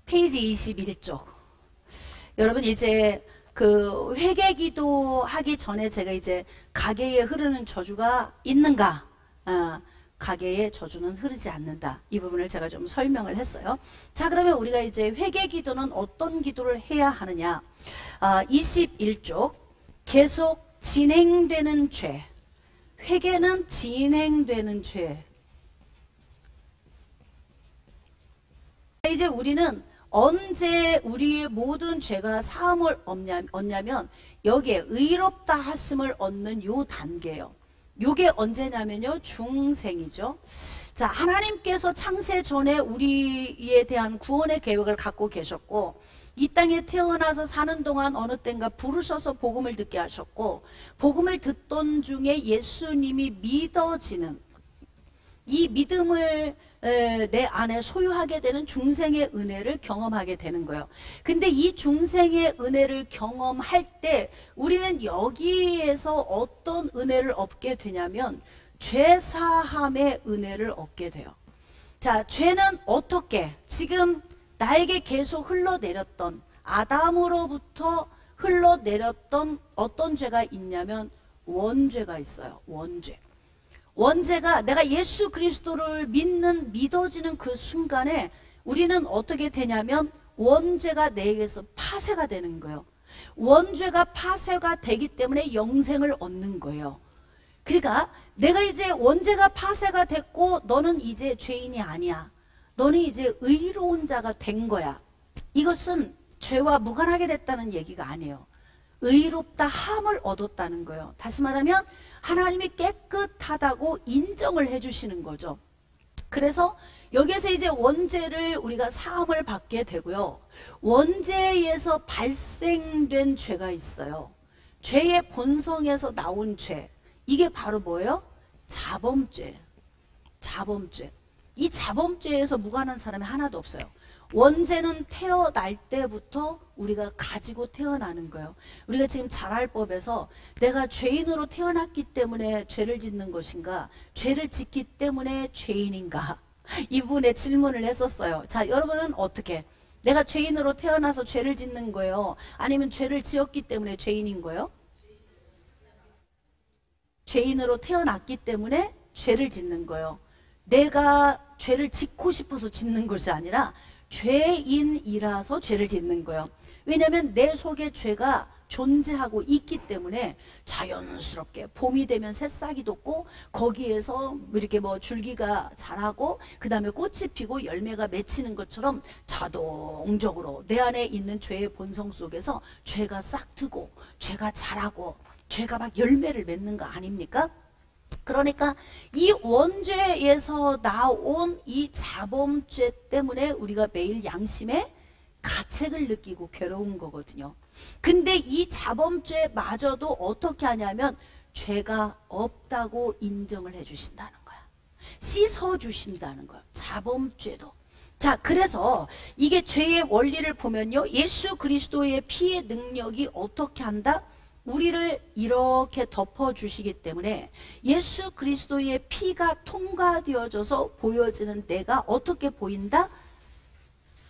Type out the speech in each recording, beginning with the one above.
페이지 21쪽. 여러분 이제 그 회개기도 하기 전에 제가 이제 가계에 흐르는 저주가 있는가? 가계의 저주는 흐르지 않는다. 이 부분을 제가 좀 설명을 했어요. 자, 그러면 우리가 이제 회개기도는 어떤 기도를 해야 하느냐? 21쪽 계속 진행되는 죄. 회개는 진행되는 죄. 이제 우리는 언제 우리의 모든 죄가 사함을 얻냐면 여기에 의롭다 하심을 얻는 요 단계예요. 요게 언제냐면요, 중생이죠. 자, 하나님께서 창세 전에 우리에 대한 구원의 계획을 갖고 계셨고, 이 땅에 태어나서 사는 동안 어느 때인가 부르셔서 복음을 듣게 하셨고, 복음을 듣던 중에 예수님이 믿어지는 이 믿음을 내 안에 소유하게 되는 중생의 은혜를 경험하게 되는 거예요. 근데 이 중생의 은혜를 경험할 때 우리는 여기에서 어떤 은혜를 얻게 되냐면 죄사함의 은혜를 얻게 돼요. 자, 죄는 어떻게 지금 나에게 계속 흘러내렸던 아담으로부터 흘러내렸던 어떤 죄가 있냐면 원죄가 있어요. 원죄가 내가 예수 그리스도를 믿어지는 그 순간에 우리는 어떻게 되냐면 원죄가 내게서 파쇄가 되는 거예요. 원죄가 파쇄가 되기 때문에 영생을 얻는 거예요. 그러니까 내가 이제 원죄가 파쇄가 됐고 너는 이제 죄인이 아니야. 너는 이제 의로운 자가 된 거야. 이것은 죄와 무관하게 됐다는 얘기가 아니에요. 의롭다 함을 얻었다는 거예요. 다시 말하면 하나님이 깨끗하다고 인정을 해주시는 거죠. 그래서 여기에서 이제 원죄를 우리가 사함을 받게 되고요. 원죄에서 발생된 죄가 있어요. 죄의 본성에서 나온 죄. 이게 바로 뭐예요? 자범죄. 이 자범죄에서 무관한 사람이 하나도 없어요. 원죄는 태어날 때부터 우리가 가지고 태어나는 거예요. 우리가 지금 자랄법에서 내가 죄인으로 태어났기 때문에 죄를 짓는 것인가? 죄를 짓기 때문에 죄인인가? 이 부분에 질문을 했었어요. 자, 여러분은 어떻게? 내가 죄인으로 태어나서 죄를 짓는 거예요? 아니면 죄를 지었기 때문에 죄인인 거예요? 죄인으로 태어났기 때문에 죄를 짓는 거예요. 내가 죄를 짓고 싶어서 짓는 것이 아니라 죄인이라서 죄를 짓는 거예요. 왜냐하면 내 속에 죄가 존재하고 있기 때문에 자연스럽게 봄이 되면 새싹이 돋고 거기에서 이렇게 뭐 줄기가 자라고 그 다음에 꽃이 피고 열매가 맺히는 것처럼 자동적으로 내 안에 있는 죄의 본성 속에서 죄가 싹트고 죄가 자라고 죄가 막 열매를 맺는 거 아닙니까? 그러니까 이 원죄에서 나온 이 자범죄 때문에 우리가 매일 양심의 가책을 느끼고 괴로운 거거든요. 근데 이 자범죄마저도 어떻게 하냐면 죄가 없다고 인정을 해주신다는 거야. 씻어주신다는 거야. 자범죄도. 자, 그래서 이게 죄의 원리를 보면요, 예수 그리스도의 피의 능력이 어떻게 한다? 우리를 이렇게 덮어주시기 때문에 예수 그리스도의 피가 통과되어져서 보여지는 내가 어떻게 보인다?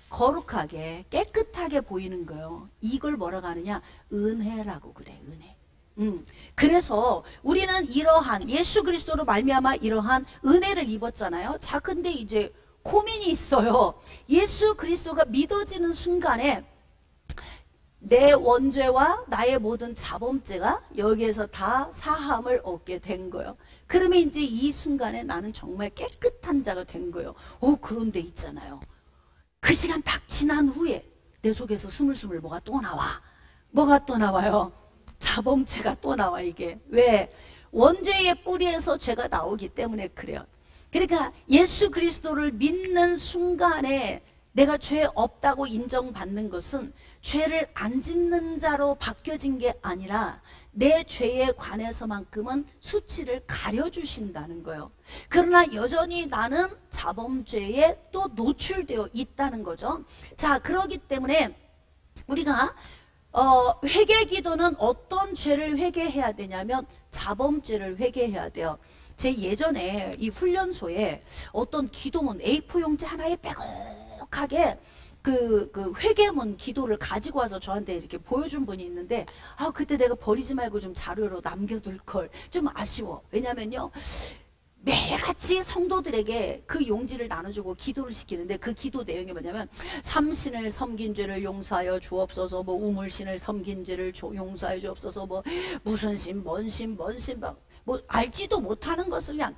거룩하게 깨끗하게 보이는 거예요. 이걸 뭐라고 하느냐? 은혜라고 그래. 은혜. 그래서 우리는 이러한 예수 그리스도로 말미암아 이러한 은혜를 입었잖아요. 자, 근데 이제 고민이 있어요. 예수 그리스도가 믿어지는 순간에 내 원죄와 나의 모든 자범죄가 여기에서 다 사함을 얻게 된 거예요. 그러면 이제 이 순간에 나는 정말 깨끗한 자가 된 거예요. 그런데 있잖아요. 그 시간 딱 지난 후에 내 속에서 스물스물 뭐가 또 나와. 뭐가 또 나와요? 자범죄가 또 나와. 이게 왜? 원죄의 뿌리에서 죄가 나오기 때문에 그래요. 그러니까 예수 그리스도를 믿는 순간에 내가 죄 없다고 인정받는 것은 죄를 안 짓는 자로 바뀌어진 게 아니라 내 죄에 관해서만큼은 수치를 가려주신다는 거예요. 그러나 여전히 나는 자범죄에 또 노출되어 있다는 거죠. 자, 그러기 때문에 우리가 회개 기도는 어떤 죄를 회개해야 되냐면 자범죄를 회개해야 돼요. 제 예전에 이 훈련소에 어떤 기도문 A4 용지 하나에 빼곡하게 그 회개문 기도를 가지고 와서 저한테 이렇게 보여준 분이 있는데, 아, 그때 내가 버리지 말고 좀 자료로 남겨둘 걸 좀 아쉬워. 왜냐면요, 매일같이 성도들에게 그 용지를 나눠주고 기도를 시키는데, 그 기도 내용이 뭐냐면, 삼신을 섬긴 죄를 용서하여 주옵소서, 뭐 우물신을 섬긴 죄를 용서하여 주옵소서, 뭐 무슨 신, 뭔 신, 뭐 알지도 못하는 것을 그냥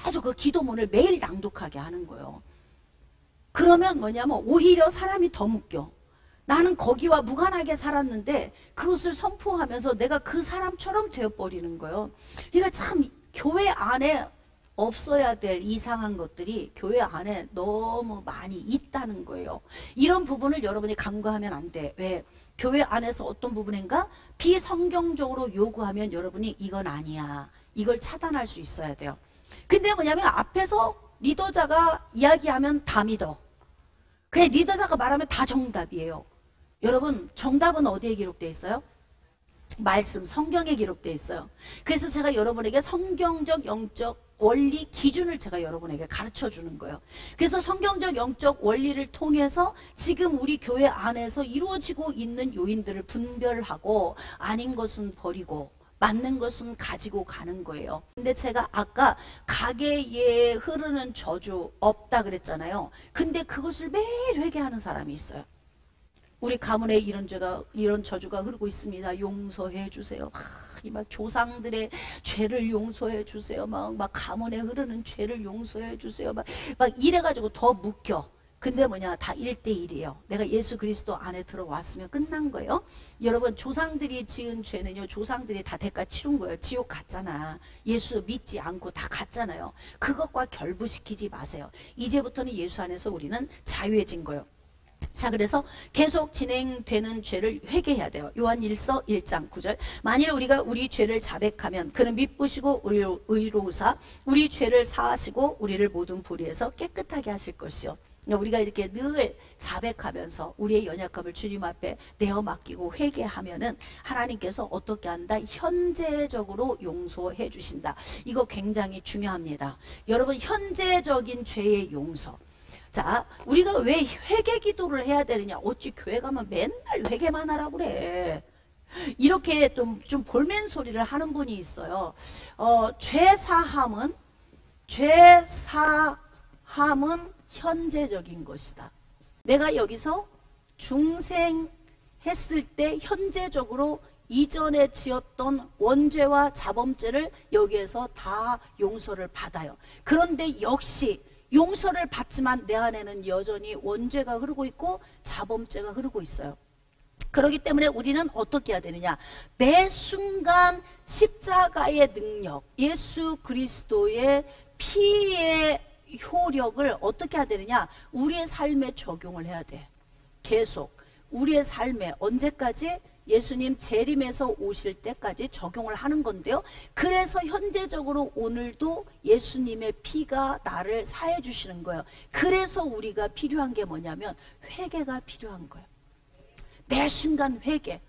계속 그 기도문을 매일 낭독하게 하는 거예요. 그러면 뭐냐면 오히려 사람이 더 묶여. 나는 거기와 무관하게 살았는데 그것을 선포하면서 내가 그 사람처럼 되어버리는 거예요. 그러니까 참 교회 안에 없어야 될 이상한 것들이 교회 안에 너무 많이 있다는 거예요. 이런 부분을 여러분이 간과하면 안 돼. 왜? 교회 안에서 어떤 부분인가 비성경적으로 요구하면 여러분이 이건 아니야, 이걸 차단할 수 있어야 돼요. 근데 뭐냐면 앞에서 리더자가 이야기하면 다 믿어. 그냥 리더자가 말하면 다 정답이에요. 여러분, 정답은 어디에 기록되어 있어요? 말씀, 성경에 기록되어 있어요. 그래서 제가 여러분에게 성경적 영적 원리 기준을 제가 여러분에게 가르쳐 주는 거예요. 그래서 성경적 영적 원리를 통해서 지금 우리 교회 안에서 이루어지고 있는 요인들을 분별하고 아닌 것은 버리고 맞는 것은 가지고 가는 거예요. 근데 제가 아까 가게에 흐르는 저주 없다 그랬잖아요. 근데 그것을 매일 회개하는 사람이 있어요. 우리 가문에 이런 저주가 흐르고 있습니다. 용서해 주세요. 막 조상들의 죄를 용서해 주세요. 막 가문에 흐르는 죄를 용서해 주세요. 막 이래가지고 더 묶여. 근데 뭐냐, 다 1대1이에요. 내가 예수 그리스도 안에 들어왔으면 끝난 거예요. 여러분, 조상들이 지은 죄는요, 조상들이 다 대가 치른 거예요. 지옥 갔잖아. 예수 믿지 않고 다 갔잖아요. 그것과 결부시키지 마세요. 이제부터는 예수 안에서 우리는 자유해진 거예요. 자, 그래서 계속 진행되는 죄를 회개해야 돼요. 요한일서 1장 9절. 만일 우리가 우리 죄를 자백하면 그는 미쁘시고 의로우사 우리 죄를 사하시고 우리를 모든 불의에서 깨끗하게 하실 것이요. 우리가 이렇게 늘 자백하면서 우리의 연약함을 주님 앞에 내어 맡기고 회개하면은 하나님께서 어떻게 한다? 현재적으로 용서해 주신다. 이거 굉장히 중요합니다. 여러분, 현재적인 죄의 용서. 자, 우리가 왜 회개 기도를 해야 되느냐? 어찌 교회 가면 맨날 회개만 하라고 그래. 이렇게 좀 볼멘 소리를 하는 분이 있어요. 죄사함은 현재적인 것이다. 내가 여기서 중생했을 때 현재적으로 이전에 지었던 원죄와 자범죄를 여기에서 다 용서를 받아요. 그런데 역시 용서를 받지만 내 안에는 여전히 원죄가 흐르고 있고 자범죄가 흐르고 있어요. 그렇기 때문에 우리는 어떻게 해야 되느냐? 매 순간 십자가의 능력, 예수 그리스도의 피의 효력을 어떻게 해야 되느냐? 우리의 삶에 적용을 해야 돼. 계속 우리의 삶에. 언제까지? 예수님 재림에서 오실 때까지 적용을 하는 건데요. 그래서 현재적으로 오늘도 예수님의 피가 나를 사해 주시는 거예요. 그래서 우리가 필요한 게 뭐냐면 회개가 필요한 거예요. 매 순간 회개.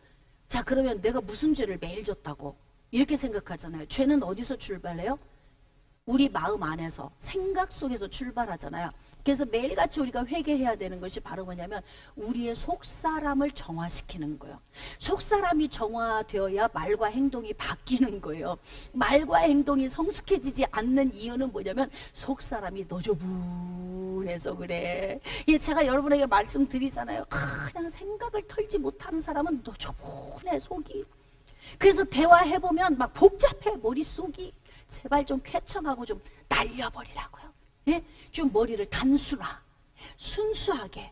자, 그러면 내가 무슨 죄를 매일 졌다고 이렇게 생각하잖아요. 죄는 어디서 출발해요? 우리 마음 안에서, 생각 속에서 출발하잖아요. 그래서 매일같이 우리가 회개해야 되는 것이 바로 뭐냐면 우리의 속사람을 정화시키는 거예요. 속사람이 정화되어야 말과 행동이 바뀌는 거예요. 말과 행동이 성숙해지지 않는 이유는 뭐냐면 속사람이 너저분해서 그래. 예, 제가 여러분에게 말씀드리잖아요. 그냥 생각을 털지 못하는 사람은 너저분해, 속이. 그래서 대화해보면 막 복잡해, 머릿속이. 제발 좀 쾌청하고 좀 날려버리라고요. 예? 좀 머리를 순수하게.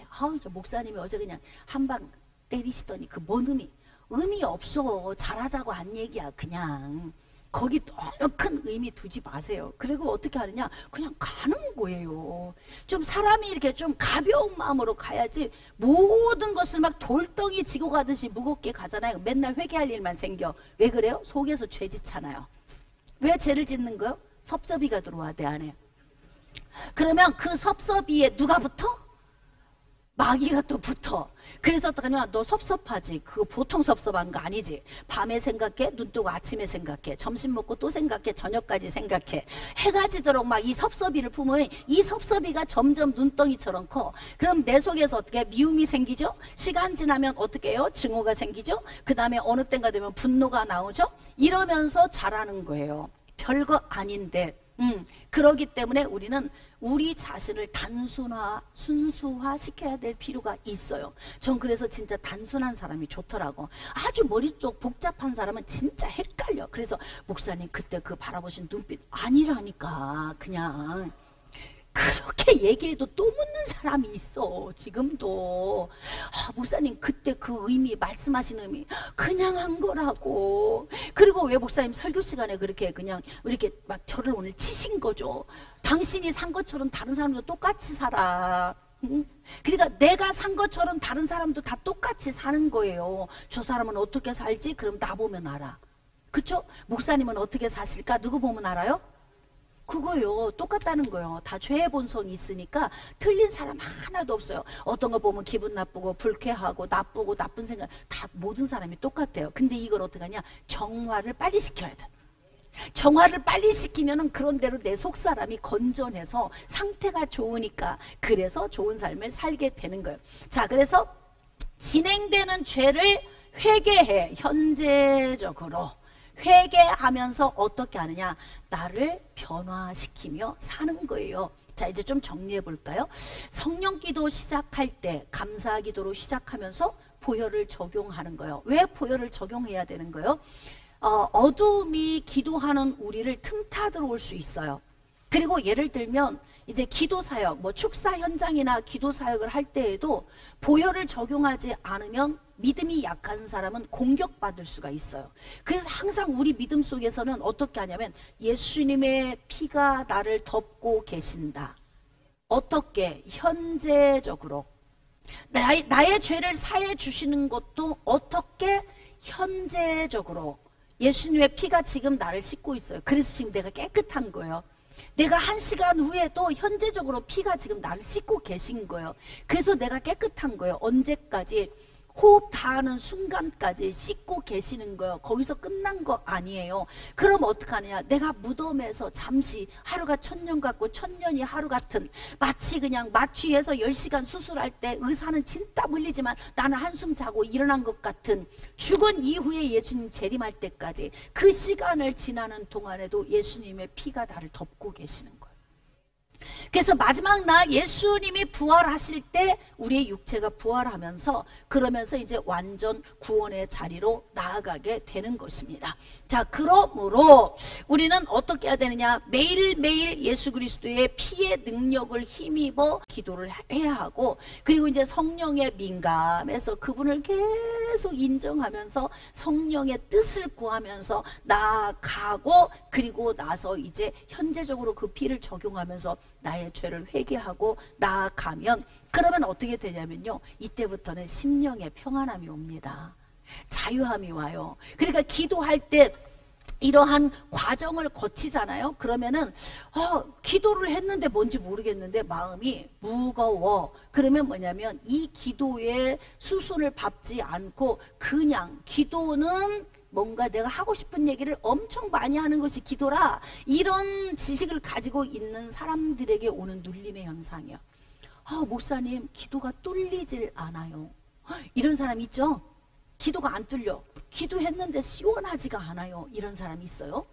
아우, 저 목사님이 어제 그냥 한 방 때리시더니 그 뭔 의미 없어. 잘하자고 한 얘기야. 그냥 거기 너무 큰 의미 두지 마세요. 그리고 어떻게 하느냐? 그냥 가는 거예요. 좀 사람이 이렇게 좀 가벼운 마음으로 가야지 모든 것을 막 돌덩이 지고 가듯이 무겁게 가잖아요. 맨날 회개할 일만 생겨. 왜 그래요? 속에서 죄 짓잖아요. 왜 죄를 짓는 거요? 섭섭이가 들어와 내 안에. 그러면 그 섭섭이에 누가 붙어? 마귀가 또 붙어. 그래서 어떡하냐, 너 섭섭하지? 그거 보통 섭섭한 거 아니지? 밤에 생각해, 눈 뜨고 아침에 생각해, 점심 먹고 또 생각해, 저녁까지 생각해. 해가 지도록 막 이 섭섭이를 품으면 이 섭섭이가 점점 눈덩이처럼 커. 그럼 내 속에서 어떻게 미움이 생기죠? 시간 지나면 어떻게 해요? 증오가 생기죠? 그 다음에 어느 때가 되면 분노가 나오죠? 이러면서 자라는 거예요. 별거 아닌데. 그러기 때문에 우리는 우리 자신을 단순화, 순수화 시켜야 될 필요가 있어요. 전 그래서 진짜 단순한 사람이 좋더라고. 아주 머리 쪽 복잡한 사람은 진짜 헷갈려. 그래서 목사님 그때 그 바라보신 눈빛 아니라니까. 그냥 그렇게 얘기해도 또 묻는 사람이 있어. 지금도. 목사님 그때 그 의미, 말씀하신 의미 그냥 한 거라고. 그리고 왜 목사님 설교 시간에 그렇게 그냥 이렇게 막 저를 오늘 치신 거죠? 당신이 산 것처럼 다른 사람도 똑같이 살아. 그러니까 내가 산 것처럼 다른 사람도 다 똑같이 사는 거예요. 저 사람은 어떻게 살지? 그럼 나 보면 알아. 그쵸? 목사님은 어떻게 사실까? 누구 보면 알아요? 그거요. 똑같다는 거예요. 다 죄의 본성이 있으니까 틀린 사람 하나도 없어요. 어떤 거 보면 기분 나쁘고 불쾌하고 나쁘고 나쁜 생각 다 모든 사람이 똑같아요. 근데 이걸 어떻게 하냐? 정화를 빨리 시켜야 돼. 정화를 빨리 시키면은 그런 대로 내 속사람이 건전해서 상태가 좋으니까 그래서 좋은 삶을 살게 되는 거예요. 자, 그래서 진행되는 죄를 회개해. 현재적으로 회개하면서 어떻게 하느냐? 나를 변화시키며 사는 거예요. 자, 이제 좀 정리해 볼까요? 성령 기도 시작할 때 감사 기도로 시작하면서 보혈을 적용하는 거예요. 왜 보혈을 적용해야 되는 거예요? 어둠이 기도하는 우리를 틈타 들어올 수 있어요. 그리고 예를 들면 이제 기도 사역, 뭐 축사 현장이나 기도 사역을 할 때에도 보혈을 적용하지 않으면 믿음이 약한 사람은 공격받을 수가 있어요. 그래서 항상 우리 믿음 속에서는 어떻게 하냐면 예수님의 피가 나를 덮고 계신다. 어떻게? 현재적으로. 나의 죄를 사해 주시는 것도 어떻게? 현재적으로. 예수님의 피가 지금 나를 씻고 있어요. 그래서 지금 내가 깨끗한 거예요. 내가 1시간 후에도 현재적으로 피가 지금 나를 씻고 계신 거예요. 그래서 내가 깨끗한 거예요. 언제까지? 호흡 다하는 순간까지 씻고 계시는 거예요. 거기서 끝난 거 아니에요. 그럼 어떡하냐? 내가 무덤에서 잠시 하루가 천년 같고 천년이 하루 같은, 마치 그냥 마취해서 10시간 수술할 때 의사는 진땀 흘리지만 나는 한숨 자고 일어난 것 같은, 죽은 이후에 예수님 재림할 때까지 그 시간을 지나는 동안에도 예수님의 피가 나를 덮고 계시는 거예요. 그래서 마지막 날 예수님이 부활하실 때 우리의 육체가 부활하면서 그러면서 이제 완전 구원의 자리로 나아가게 되는 것입니다. 자, 그러므로 우리는 어떻게 해야 되느냐? 매일매일 예수 그리스도의 피의 능력을 힘입어 기도를 해야 하고, 그리고 이제 성령의 민감해서 그분을 계속 인정하면서 성령의 뜻을 구하면서 나아가고, 그리고 나서 이제 현재적으로 그 피를 적용하면서 나의 죄를 회개하고 나아가면, 그러면 어떻게 되냐면요, 이때부터는 심령의 평안함이 옵니다. 자유함이 와요. 그러니까 기도할 때 이러한 과정을 거치잖아요. 그러면은 기도를 했는데 뭔지 모르겠는데 마음이 무거워. 그러면 뭐냐면 이 기도의 수순을 밟지 않고 그냥 기도는 뭔가 내가 하고 싶은 얘기를 엄청 많이 하는 것이 기도라, 이런 지식을 가지고 있는 사람들에게 오는 눌림의 현상이야. 목사님 기도가 뚫리질 않아요. 이런 사람 있죠? 기도가 안 뚫려. 기도했는데 시원하지가 않아요. 이런 사람이 있어요.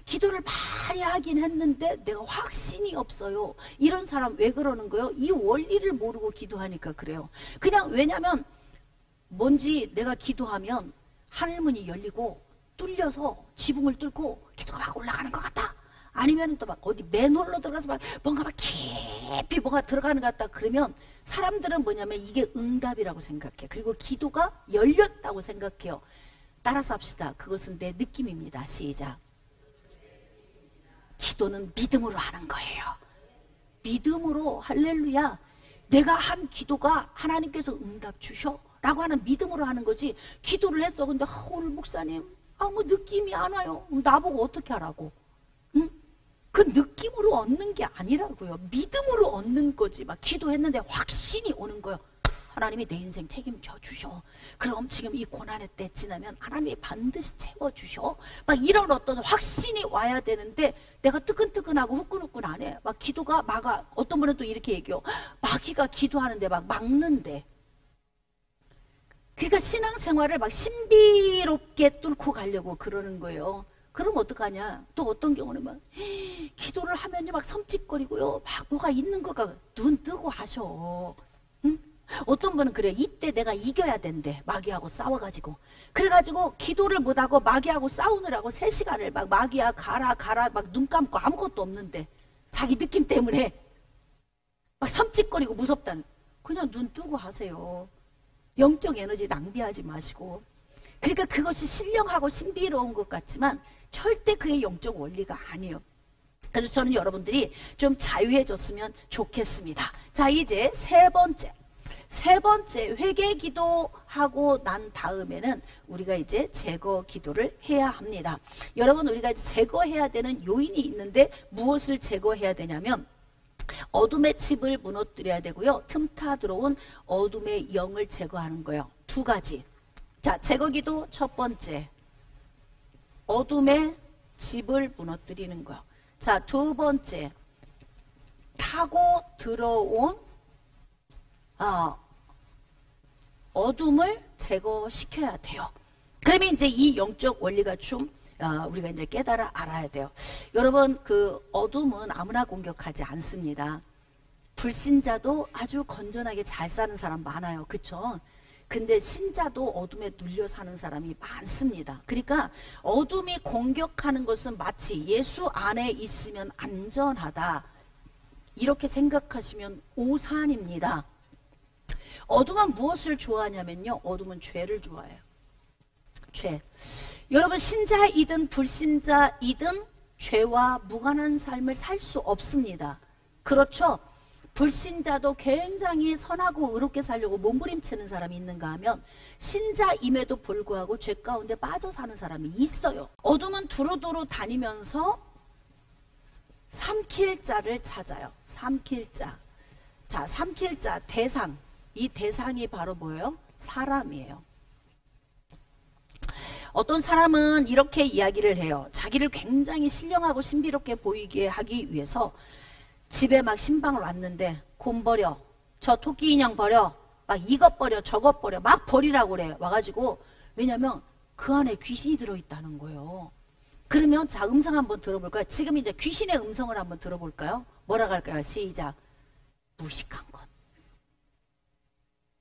기도를 많이 하긴 했는데 내가 확신이 없어요. 이런 사람 왜 그러는 거예요? 이 원리를 모르고 기도하니까 그래요. 그냥 왜냐면 뭔지 내가 기도하면 하늘문이 열리고 뚫려서 지붕을 뚫고 기도가 막 올라가는 것 같다. 아니면 또 막 어디 맨홀로 들어가서 막 뭔가 막 깊이 뭐가 들어가는 것 같다. 그러면 사람들은 뭐냐면 이게 응답이라고 생각해. 그리고 기도가 열렸다고 생각해요. 따라서 합시다. 그것은 내 느낌입니다. 시작. 기도는 믿음으로 하는 거예요. 믿음으로. 할렐루야. 내가 한 기도가 하나님께서 응답 주셔 라고 하는 믿음으로 하는 거지. 기도를 했어. 근데 오늘 목사님 아무 느낌이 안 와요. 나보고 어떻게 하라고? 응? 그 느낌으로 얻는 게 아니라고요. 믿음으로 얻는 거지. 막 기도했는데 확신이 오는 거예요. 하나님이 내 인생 책임져 주셔. 그럼 지금 이 고난의 때 지나면 하나님이 반드시 채워주셔. 막 이런 어떤 확신이 와야 되는데 내가 뜨끈뜨끈하고 후끈후끈 안 해. 막 기도가 막아. 어떤 분은 또 이렇게 얘기해요. 마귀가 기도하는데 막 막는데. 그러니까 신앙생활을 막 신비롭게 뚫고 가려고 그러는 거예요. 그럼 어떡하냐? 또 어떤 경우는 막 기도를 하면요 막 섬찟거리고요 막 뭐가 있는 거가 눈 뜨고 하셔. 응? 어떤 분은 그래요. 이때 내가 이겨야 된대. 마귀하고 싸워가지고. 그래가지고 기도를 못하고 마귀하고 싸우느라고 3시간을 막 마귀야 가라 막 눈 감고 아무것도 없는데 자기 느낌 때문에 막 섬찟거리고 무섭다는. 그냥 눈 뜨고 하세요. 영적 에너지 낭비하지 마시고. 그러니까 그것이 신령하고 신비로운 것 같지만 절대 그게 영적 원리가 아니에요. 그래서 저는 여러분들이 좀 자유해졌으면 좋겠습니다. 자, 이제 세 번째 회개 기도하고 난 다음에는 우리가 이제 제거 기도를 해야 합니다. 여러분, 우리가 이제 제거해야 되는 요인이 있는데 무엇을 제거해야 되냐면 어둠의 칩을 무너뜨려야 되고요. 틈타 들어온 어둠의 영을 제거하는 거예요. 2가지. 자, 제거기도 첫 번째. 어둠의 집을 무너뜨리는 거예요. 자, 2번째. 타고 들어온 어둠을 제거시켜야 돼요. 그러면 이제 이 영적 원리가 좀 우리가 이제 깨달아 알아야 돼요. 여러분, 그 어둠은 아무나 공격하지 않습니다. 불신자도 아주 건전하게 잘 사는 사람 많아요. 그쵸? 근데 신자도 어둠에 눌려 사는 사람이 많습니다. 그러니까 어둠이 공격하는 것은 마치 예수 안에 있으면 안전하다 이렇게 생각하시면 오산입니다. 어둠은 무엇을 좋아하냐면요, 어둠은 죄를 좋아해요. 죄. 여러분, 신자이든 불신자이든 죄와 무관한 삶을 살 수 없습니다. 그렇죠? 불신자도 굉장히 선하고 의롭게 살려고 몸부림치는 사람이 있는가 하면 신자임에도 불구하고 죄 가운데 빠져 사는 사람이 있어요. 어둠은 두루두루 다니면서 삼킬 자를 찾아요. 삼킬 자. 자, 삼킬 자, 대상. 이 대상이 바로 뭐예요? 사람이에요. 어떤 사람은 이렇게 이야기를 해요. 자기를 굉장히 신령하고 신비롭게 보이게 하기 위해서 집에 막 신방을 왔는데 곰 버려, 저 토끼 인형 버려, 막 이것 버려, 저것 버려, 막 버리라고 그래. 와가지고. 왜냐면 그 안에 귀신이 들어있다는 거예요. 그러면 자, 음성 한번 들어볼까요? 지금 이제 귀신의 음성을 한번 들어볼까요? 뭐라고 할까요? 시작. 무식한 것.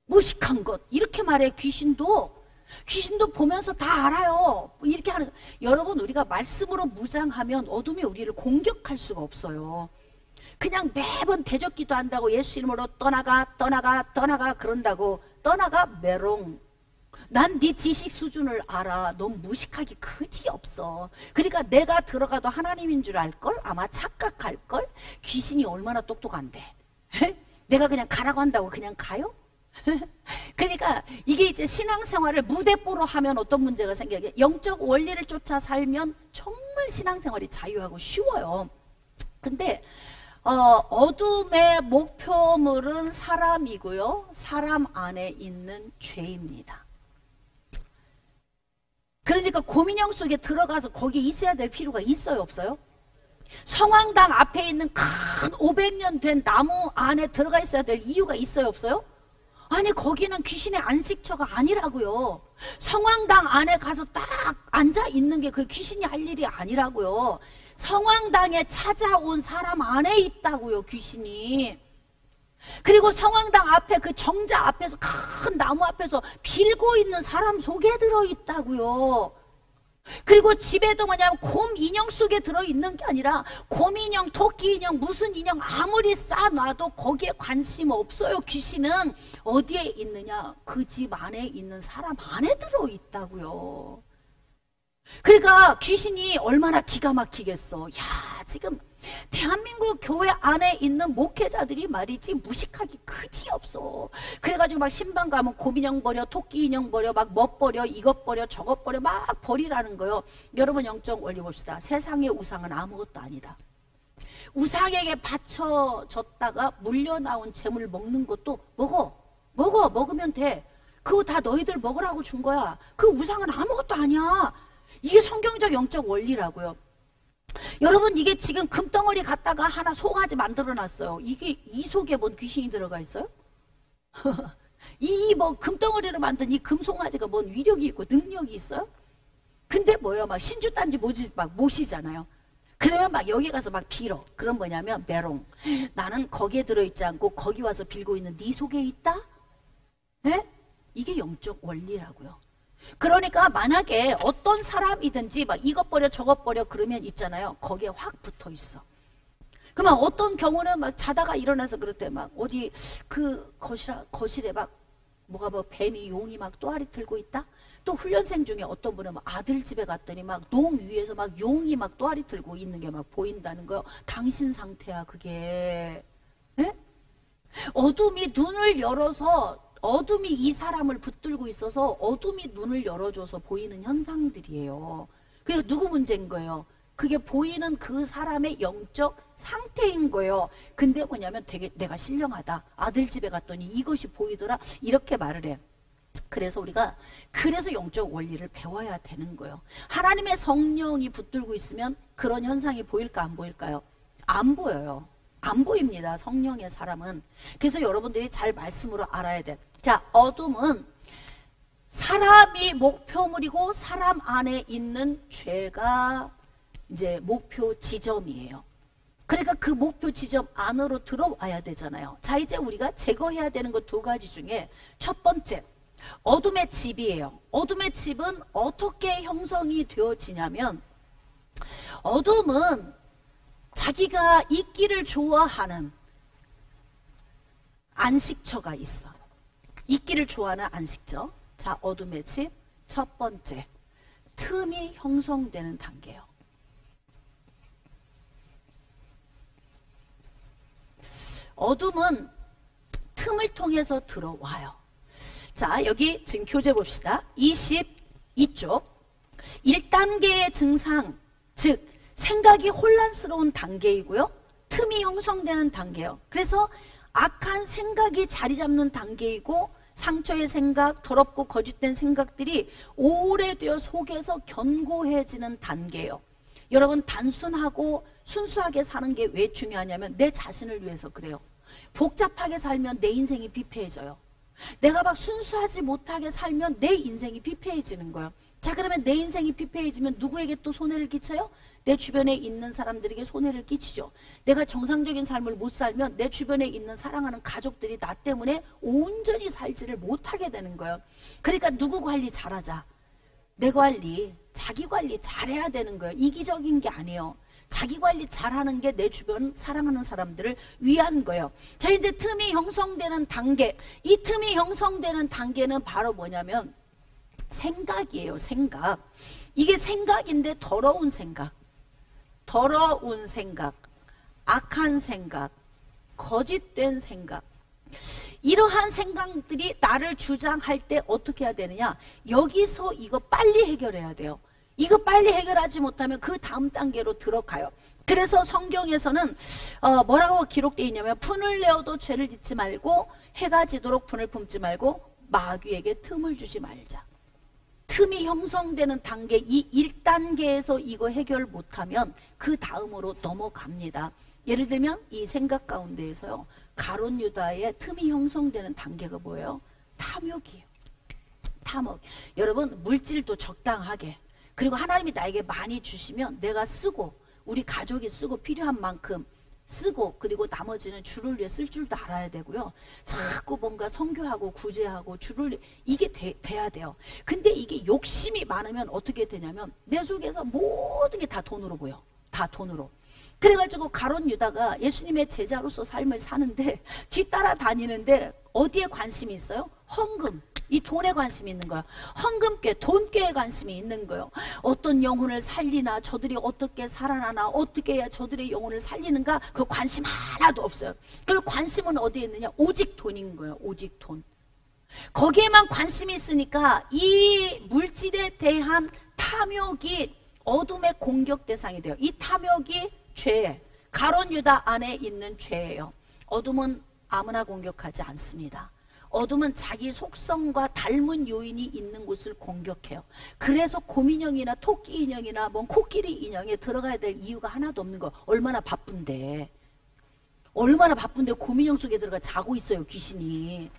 무식한 것. 이렇게 말해. 귀신도 보면서 다 알아요. 이렇게 하는. 여러분, 우리가 말씀으로 무장하면 어둠이 우리를 공격할 수가 없어요. 그냥 매번 대적기도 한다고 예수 이름으로 떠나가 그런다고. 떠나가 메롱. 난 네 지식 수준을 알아. 넌 무식하기 그지없어. 그러니까 내가 들어가도 하나님인 줄 알걸? 아마 착각할걸? 귀신이 얼마나 똑똑한데. 내가 그냥 가라고 한다고 그냥 가요? 그러니까 이게 이제 신앙생활을 무대뽀로 하면 어떤 문제가 생겨요? 영적 원리를 쫓아 살면 정말 신앙생활이 자유하고 쉬워요. 근데 어둠의 목표물은 사람이고요. 사람 안에 있는 죄입니다. 그러니까 고민형 속에 들어가서 거기에 있어야 될 필요가 있어요, 없어요? 성황당 앞에 있는 큰 500년 된 나무 안에 들어가 있어야 될 이유가 있어요, 없어요? 아니, 거기는 귀신의 안식처가 아니라고요. 성황당 안에 가서 딱 앉아 있는 게 그 귀신이 할 일이 아니라고요. 성황당에 찾아온 사람 안에 있다고요, 귀신이. 그리고 성황당 앞에 그 정자 앞에서 큰 나무 앞에서 빌고 있는 사람 속에 들어있다고요. 그리고 집에도 뭐냐면 곰 인형 속에 들어있는 게 아니라 곰 인형, 토끼 인형, 무슨 인형 아무리 쌓아놔도 거기에 관심 없어요. 귀신은 어디에 있느냐? 그 집 안에 있는 사람 안에 들어있다고요. 그러니까 귀신이 얼마나 기가 막히겠어. 야, 지금 대한민국 교회 안에 있는 목회자들이 말이지 무식하기 그지없어. 그래가지고 막 신방 가면 곰인형 버려, 토끼 인형 버려, 막 뭐 버려, 이것 버려, 저것 버려, 막 버리라는 거요. 여러분, 영적 원리 봅시다. 세상의 우상은 아무것도 아니다. 우상에게 바쳐졌다가 물려나온 재물 먹는 것도 먹어. 먹으면 돼. 그거 다 너희들 먹으라고 준 거야. 그 우상은 아무것도 아니야. 이게 성경적 영적 원리라고요. 여러분, 이게 지금 금덩어리 갖다가 하나 송아지 만들어 놨어요. 이 속에 뭔 귀신이 들어가 있어요? 이 뭐 금덩어리로 만든 이 금송아지가 뭔 위력이 있고 능력이 있어요? 근데 뭐예요? 막 신주단지 모시잖아요. 그러면 막 여기 가서 막 빌어. 그럼 뭐냐면 메롱. 나는 거기에 들어있지 않고 거기 와서 빌고 있는 네 속에 있다? 네? 이게 영적 원리라고요. 그러니까 만약에 어떤 사람이든지 막 이것 버려 저것 버려 그러면 있잖아요. 거기에 확 붙어 있어. 그러면 어떤 경우는 막 자다가 일어나서 그럴 때 막 어디 그 거실에 막 뭐가 뭐 뱀이 용이 막 또아리 들고 있다? 또 훈련생 중에 어떤 분은 막 아들 집에 갔더니 막 농 위에서 막 용이 막 또아리 들고 있는 게 막 보인다는 거요. 당신 상태야 그게. 에? 어둠이 눈을 열어서 어둠이 이 사람을 붙들고 있어서 어둠이 눈을 열어줘서 보이는 현상들이에요. 그래서 누구 문제인 거예요? 그게 보이는 그 사람의 영적 상태인 거예요. 근데 뭐냐면 되게 내가 신령하다. 아들 집에 갔더니 이것이 보이더라. 이렇게 말을 해. 그래서 영적 원리를 배워야 되는 거예요. 하나님의 성령이 붙들고 있으면 그런 현상이 보일까 안 보일까요? 안 보여요. 안 보입니다. 성령의 사람은. 그래서 여러분들이 잘 말씀으로 알아야 돼. 자, 어둠은 사람이 목표물이고 사람 안에 있는 죄가 이제 목표 지점이에요. 그러니까 그 목표 지점 안으로 들어와야 되잖아요. 자, 이제 우리가 제거해야 되는 것 두 가지 중에 첫 번째, 어둠의 집이에요. 어둠의 집은 어떻게 형성이 되어지냐면 어둠은 자기가 있기를 좋아하는 안식처가 있어. 있기를 좋아하는 안식처. 자, 어둠의 집 첫 번째, 틈이 형성되는 단계예요. 어둠은 틈을 통해서 들어와요. 자, 여기 지금 교재 봅시다. 22쪽 1단계의 증상, 즉 생각이 혼란스러운 단계이고요. 틈이 형성되는 단계예요. 그래서 악한 생각이 자리 잡는 단계이고 상처의 생각, 더럽고 거짓된 생각들이 오래되어 속에서 견고해지는 단계예요. 여러분, 단순하고 순수하게 사는 게 왜 중요하냐면 내 자신을 위해서 그래요. 복잡하게 살면 내 인생이 피폐해져요. 내가 막 순수하지 못하게 살면 내 인생이 피폐해지는 거예요. 자, 그러면 내 인생이 피폐해지면 누구에게 또 손해를 끼쳐요? 내 주변에 있는 사람들에게 손해를 끼치죠. 내가 정상적인 삶을 못 살면 내 주변에 있는 사랑하는 가족들이 나 때문에 온전히 살지를 못하게 되는 거예요. 그러니까 누구 관리 잘하자. 내 관리, 자기 관리 잘해야 되는 거예요. 이기적인 게 아니에요. 자기 관리 잘하는 게 내 주변 사랑하는 사람들을 위한 거예요. 자, 이제 틈이 형성되는 단계. 이 틈이 형성되는 단계는 바로 뭐냐면 생각이에요. 생각. 이게 생각인데 더러운 생각, 악한 생각, 거짓된 생각. 이러한 생각들이 나를 주장할 때 어떻게 해야 되느냐? 여기서 이거 빨리 해결해야 돼요. 이거 빨리 해결하지 못하면 그 다음 단계로 들어가요. 그래서 성경에서는 뭐라고 기록되어 있냐면 분을 내어도 죄를 짓지 말고 해가 지도록 분을 품지 말고 마귀에게 틈을 주지 말자. 틈이 형성되는 단계, 이 1단계에서 이거 해결 못하면 그 다음으로 넘어갑니다. 예를 들면 이 생각 가운데에서요, 가룟 유다의 틈이 형성되는 단계가 뭐예요? 탐욕이에요. 탐욕. 여러분, 물질도 적당하게, 그리고 하나님이 나에게 많이 주시면 내가 쓰고 우리 가족이 쓰고 필요한 만큼 쓰고, 그리고 나머지는 주를 위해 쓸 줄도 알아야 되고요. 자꾸 뭔가 선교하고 구제하고 주를 이게 돼야 돼요. 근데 이게 욕심이 많으면 어떻게 되냐면 내 속에서 모든 게 다 돈으로 보여. 다 돈으로. 그래가지고 가룟 유다가 예수님의 제자로서 삶을 사는데 뒤따라 다니는데 어디에 관심이 있어요? 헌금. 이 돈에 관심이 있는 거야. 헌금께, 돈께에 관심이 있는 거예요. 어떤 영혼을 살리나, 저들이 어떻게 살아나나, 어떻게 해야 저들의 영혼을 살리는가, 그 관심 하나도 없어요. 그리고 관심은 어디에 있느냐? 오직 돈인 거예요. 오직 돈. 거기에만 관심이 있으니까 이 물질에 대한 탐욕이 어둠의 공격 대상이 돼요. 이 탐욕이 죄, 가룟 유다 안에 있는 죄예요. 어둠은 아무나 공격하지 않습니다. 어둠은 자기 속성과 닮은 요인이 있는 곳을 공격해요. 그래서 곰인형이나 토끼 인형이나 뭐 코끼리 인형에 들어가야 될 이유가 하나도 없는 거. 얼마나 바쁜데 곰인형 속에 들어가 자고 있어요, 귀신이.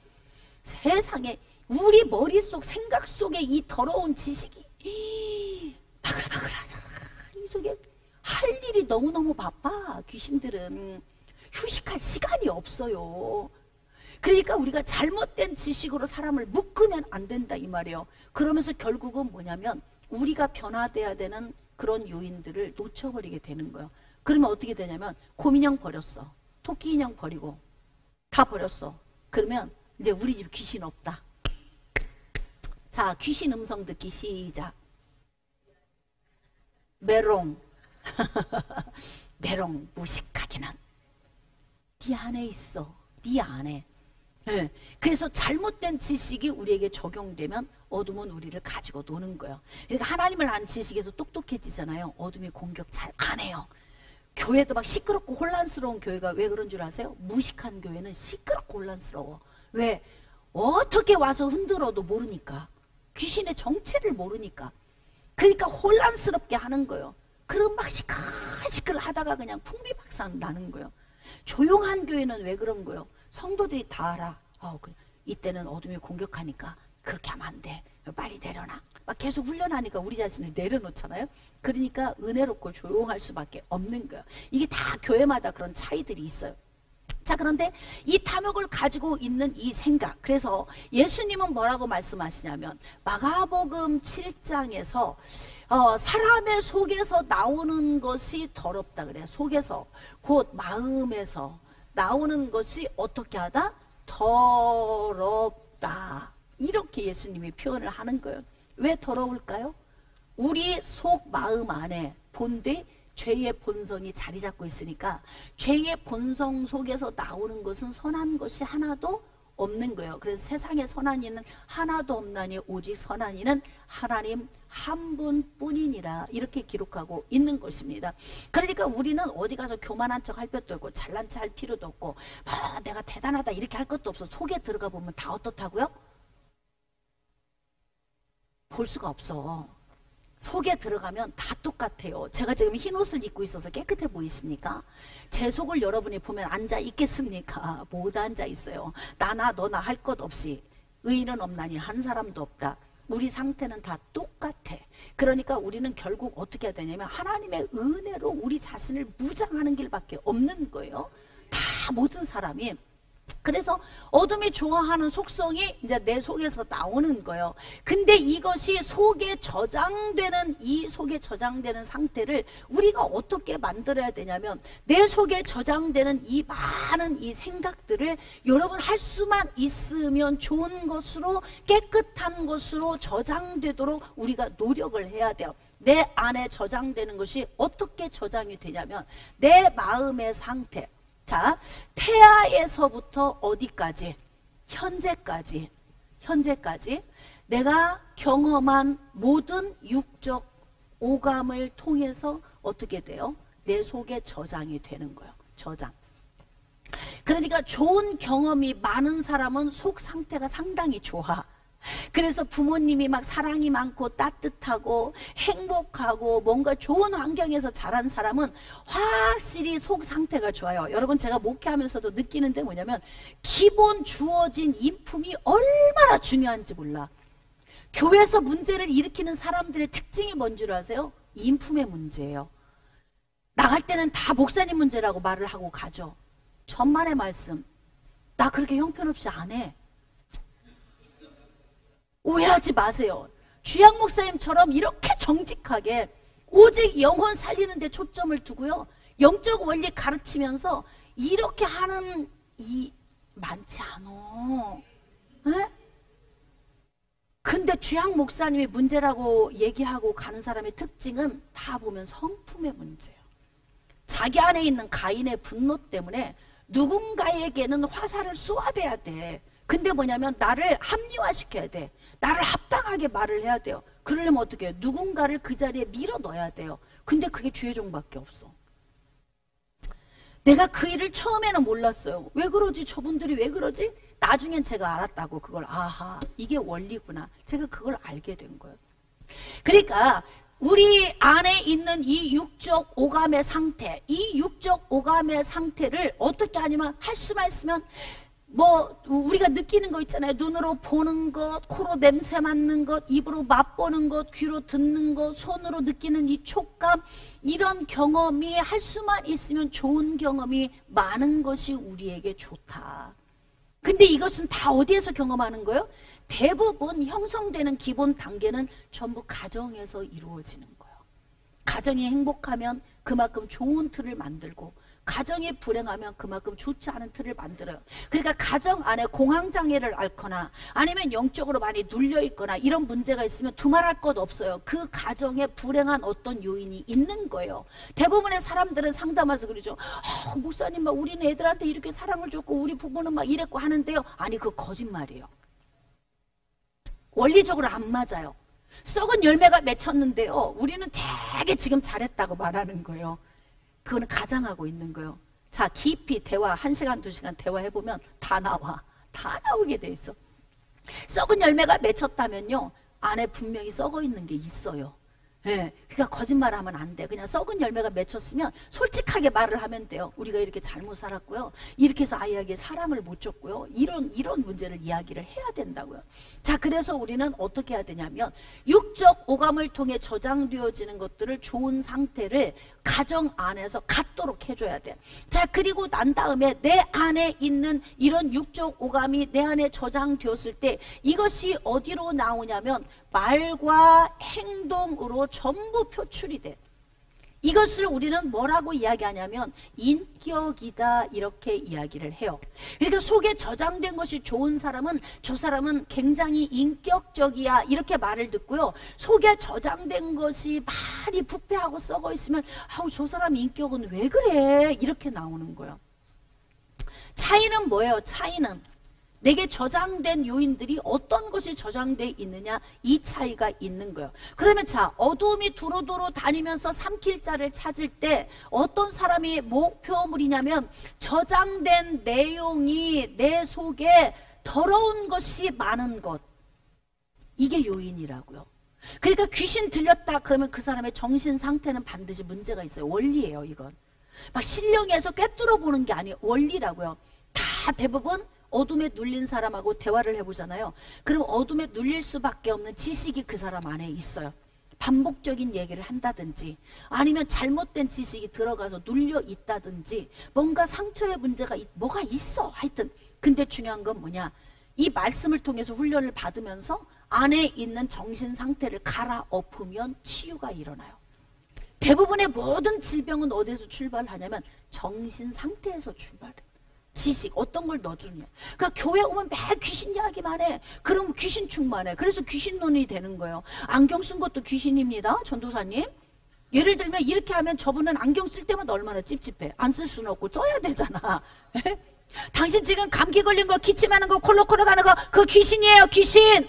세상에 우리 머릿속 생각 속에 이 더러운 지식이 바글바글하잖아. 이 속에 할 일이 너무너무 바빠. 귀신들은 휴식할 시간이 없어요. 그러니까 우리가 잘못된 지식으로 사람을 묶으면 안 된다 이 말이에요. 그러면서 결국은 뭐냐면 우리가 변화돼야 되는 그런 요인들을 놓쳐버리게 되는 거예요. 그러면 어떻게 되냐면 곰인형 버렸어, 토끼 인형 버리고 다 버렸어. 그러면 이제 우리 집 귀신 없다. 자, 귀신 음성 듣기 시작. 메롱 메롱, 무식하기는 네 안에 있어. 네 안에. 네. 그래서 잘못된 지식이 우리에게 적용되면 어둠은 우리를 가지고 노는 거예요. 그러니까 하나님을 아는 지식에서 똑똑해지잖아요. 어둠이 공격 잘 안 해요. 교회도 막 시끄럽고 혼란스러운 교회가 왜 그런 줄 아세요? 무식한 교회는 시끄럽고 혼란스러워. 왜? 어떻게 와서 흔들어도 모르니까. 귀신의 정체를 모르니까. 그러니까 혼란스럽게 하는 거예요. 그럼 막 시끌시끌 하다가 그냥 풍비박산 나는 거예요. 조용한 교회는 왜 그런 거예요? 성도들이 다 알아. 이때는 어둠이 공격하니까 그렇게 하면 안 돼. 빨리 내려놔. 막 계속 훈련하니까 우리 자신을 내려놓잖아요. 그러니까 은혜롭고 조용할 수밖에 없는 거예요. 이게 다 교회마다 그런 차이들이 있어요. 자, 그런데 이 탐욕을 가지고 있는 이 생각, 그래서 예수님은 뭐라고 말씀하시냐면 마가복음 7장에서 사람의 속에서 나오는 것이 더럽다 그래요. 속에서, 곧 마음에서 나오는 것이 어떻게 하다? 더럽다. 이렇게 예수님이 표현을 하는 거예요. 왜 더러울까요? 우리 속 마음 안에 본데 죄의 본성이 자리 잡고 있으니까 죄의 본성 속에서 나오는 것은 선한 것이 하나도 없는 거예요. 그래서 세상에 선한 이는 하나도 없나니 오직 선한 이는 하나님 한 분뿐이니라, 이렇게 기록하고 있는 것입니다. 그러니까 우리는 어디 가서 교만한 척 할 필요도 없고 잘난 척 할 필요도 없고 내가 대단하다 이렇게 할 것도 없어. 속에 들어가 보면 다 어떻다고요? 볼 수가 없어. 속에 들어가면 다 똑같아요. 제가 지금 흰 옷을 입고 있어서 깨끗해 보이십니까? 제 속을 여러분이 보면 앉아 있겠습니까? 못 앉아 있어요. 나나 너나 할 것 없이 의인은 없나니 한 사람도 없다. 우리 상태는 다 똑같아. 그러니까 우리는 결국 어떻게 해야 되냐면 하나님의 은혜로 우리 자신을 무장하는 길밖에 없는 거예요. 다 모든 사람이. 그래서 어둠이 좋아하는 속성이 이제 내 속에서 나오는 거예요. 근데 이것이 속에 저장되는, 이 속에 저장되는 상태를 우리가 어떻게 만들어야 되냐면 내 속에 저장되는 이 많은 이 생각들을 여러분 할 수만 있으면 좋은 것으로, 깨끗한 것으로 저장되도록 우리가 노력을 해야 돼요. 내 안에 저장되는 것이 어떻게 저장이 되냐면 내 마음의 상태. 자, 태아에서부터 어디까지? 현재까지 내가 경험한 모든 육적 오감을 통해서 어떻게 돼요? 내 속에 저장이 되는 거예요. 저장. 그러니까 좋은 경험이 많은 사람은 속 상태가 상당히 좋아. 그래서 부모님이 막 사랑이 많고 따뜻하고 행복하고 뭔가 좋은 환경에서 자란 사람은 확실히 속 상태가 좋아요. 여러분, 제가 목회하면서도 느끼는데 뭐냐면 기본 주어진 인품이 얼마나 중요한지 몰라. 교회에서 문제를 일으키는 사람들의 특징이 뭔 줄 아세요? 인품의 문제예요. 나갈 때는 다 목사님 문제라고 말을 하고 가죠. 천만의 말씀, 나 그렇게 형편없이 안 해. 오해하지 마세요. 주양 목사님처럼 이렇게 정직하게 오직 영혼 살리는 데 초점을 두고요, 영적 원리 가르치면서 이렇게 하는 이 많지 않아. 에? 근데 주양 목사님이 문제라고 얘기하고 가는 사람의 특징은 다 보면 성품의 문제예요. 자기 안에 있는 가인의 분노 때문에 누군가에게는 화살을 쏘아대야 돼. 근데 뭐냐면 나를 합리화시켜야 돼. 나를 합당하게 말을 해야 돼요. 그러려면 어떻게 해요? 누군가를 그 자리에 밀어 넣어야 돼요. 근데 그게 주의 종밖에 없어. 내가 그 일을 처음에는 몰랐어요. 왜 그러지? 저분들이 왜 그러지? 나중엔 제가 알았다고 그걸. 아하, 이게 원리구나. 제가 그걸 알게 된 거예요. 그러니까 우리 안에 있는 이 육적 오감의 상태, 이 육적 오감의 상태를 어떻게 하냐면 할 수만 있으면 뭐 우리가 느끼는 거 있잖아요. 눈으로 보는 것, 코로 냄새 맡는 것, 입으로 맛보는 것, 귀로 듣는 것, 손으로 느끼는 이 촉감, 이런 경험이 할 수만 있으면 좋은 경험이 많은 것이 우리에게 좋다. 근데 이것은 다 어디에서 경험하는 거예요? 대부분 형성되는 기본 단계는 전부 가정에서 이루어지는 거예요. 가정이 행복하면 그만큼 좋은 틀을 만들고, 가정이 불행하면 그만큼 좋지 않은 틀을 만들어요. 그러니까 가정 안에 공황장애를 앓거나 아니면 영적으로 많이 눌려있거나 이런 문제가 있으면 두말할 것 없어요. 그 가정에 불행한 어떤 요인이 있는 거예요. 대부분의 사람들은 상담해서 그러죠. 목사님, 막 우리는 애들한테 이렇게 사랑을 줬고 우리 부부는 막 이랬고 하는데요. 아니, 그 거짓말이에요. 원리적으로 안 맞아요. 썩은 열매가 맺혔는데요. 우리는 되게 지금 잘했다고 말하는 거예요. 그거는 가장하고 있는 거예요. 자, 깊이 대화 1시간, 2시간 대화해보면 다 나와. 다 나오게 돼 있어. 썩은 열매가 맺혔다면요, 안에 분명히 썩어 있는 게 있어요. 예, 그러니까 거짓말을 하면 안 돼. 그냥 썩은 열매가 맺혔으면 솔직하게 말을 하면 돼요. 우리가 이렇게 잘못 살았고요. 이렇게 해서 아이에게 사랑을 못 줬고요. 이런 문제를 이야기를 해야 된다고요. 자, 그래서 우리는 어떻게 해야 되냐면 육적 오감을 통해 저장되어지는 것들을 좋은 상태를 가정 안에서 갖도록 해줘야 돼. 자, 그리고 난 다음에 내 안에 있는 이런 육적 오감이 내 안에 저장되었을 때 이것이 어디로 나오냐면 말과 행동으로 전부 표출이 돼. 이것을 우리는 뭐라고 이야기하냐면 인격이다, 이렇게 이야기를 해요. 그러니까 속에 저장된 것이 좋은 사람은 저 사람은 굉장히 인격적이야, 이렇게 말을 듣고요. 속에 저장된 것이 많이 부패하고 썩어 있으면 아우, 저 사람 인격은 왜 그래, 이렇게 나오는 거예요. 차이는 뭐예요? 차이는 내게 저장된 요인들이 어떤 것이 저장되어 있느냐, 이 차이가 있는 거예요. 그러면 자, 어두움이 두루두루 다니면서 삼킬 자를 찾을 때 어떤 사람이 목표물이냐면 저장된 내용이 내 속에 더러운 것이 많은 것, 이게 요인이라고요. 그러니까 귀신 들렸다 그러면 그 사람의 정신 상태는 반드시 문제가 있어요. 원리예요, 이건. 막 신령해서 꿰뚫어 보는 게 아니에요. 원리라고요. 다 대부분 어둠에 눌린 사람하고 대화를 해보잖아요. 그럼 어둠에 눌릴 수밖에 없는 지식이 그 사람 안에 있어요. 반복적인 얘기를 한다든지 아니면 잘못된 지식이 들어가서 눌려 있다든지 뭔가 상처의 문제가 뭐가 있어, 하여튼. 근데 중요한 건 뭐냐, 이 말씀을 통해서 훈련을 받으면서 안에 있는 정신 상태를 갈아엎으면 치유가 일어나요. 대부분의 모든 질병은 어디서 출발하냐면 정신 상태에서 출발해. 지식, 어떤 걸 넣어주냐. 그러니까 교회 오면 매 귀신 이야기만 해. 그럼 귀신 충만해. 그래서 귀신론이 되는 거예요. 안경 쓴 것도 귀신입니다, 전도사님. 예를 들면 이렇게 하면 저분은 안경 쓸 때마다 얼마나 찝찝해. 안 쓸 수는 없고 써야 되잖아. 당신 지금 감기 걸린 거, 기침하는 거, 콜록콜록 하는 거, 그 귀신이에요, 귀신.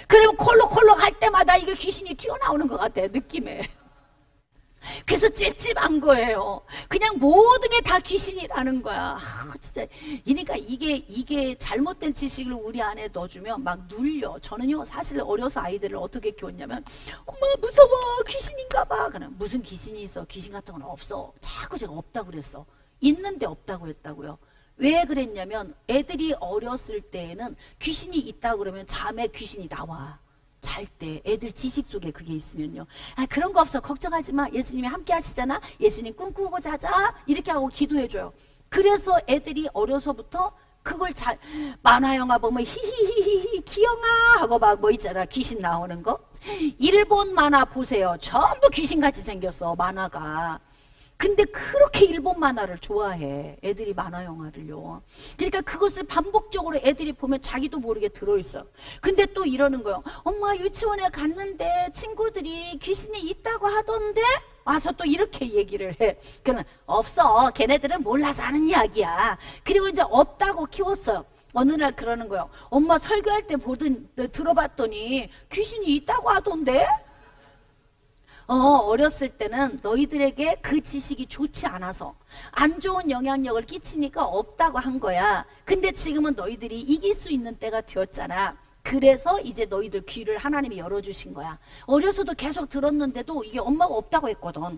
그러면 콜록콜록 할 때마다 이게 귀신이 튀어나오는 것 같아, 느낌에. 그래서 찝찝한 거예요. 그냥 모든 게 다 귀신이라는 거야. 진짜. 그러니까 이게 잘못된 지식을 우리 안에 넣어주면 막 눌려. 저는요, 사실 어려서 아이들을 어떻게 키웠냐면, 엄마 무서워, 귀신인가 봐. 그럼 무슨 귀신이 있어? 귀신 같은 건 없어. 자꾸 제가 없다고 그랬어. 있는데 없다고 했다고요. 왜 그랬냐면 애들이 어렸을 때에는 귀신이 있다 그러면 잠에 귀신이 나와. 잘 때 애들 지식 속에 그게 있으면요, 아, 그런 거 없어, 걱정하지 마, 예수님이 함께 하시잖아, 예수님 꿈꾸고 자자, 이렇게 하고 기도해줘요. 그래서 애들이 어려서부터 그걸 잘, 만화 영화 보면 히히히히 기영아 하고 막 뭐 있잖아, 귀신 나오는 거. 일본 만화 보세요. 전부 귀신같이 생겼어, 만화가. 근데 그렇게 일본 만화를 좋아해, 애들이 만화 영화를요. 그러니까 그것을 반복적으로 애들이 보면 자기도 모르게 들어있어. 근데 또 이러는 거예요. 엄마 유치원에 갔는데 친구들이 귀신이 있다고 하던데? 와서 또 이렇게 얘기를 해. 그러면 없어, 걔네들은 몰라서 하는 이야기야. 그리고 이제 없다고 키웠어요. 어느 날 그러는 거예요. 엄마 설교할 때 들어봤더니 귀신이 있다고 하던데? 어렸을 때는 너희들에게 그 지식이 좋지 않아서 안 좋은 영향력을 끼치니까 없다고 한 거야. 근데 지금은 너희들이 이길 수 있는 때가 되었잖아. 그래서 이제 너희들 귀를 하나님이 열어주신 거야. 어려서도 계속 들었는데도 이게 엄마가 없다고 했거든.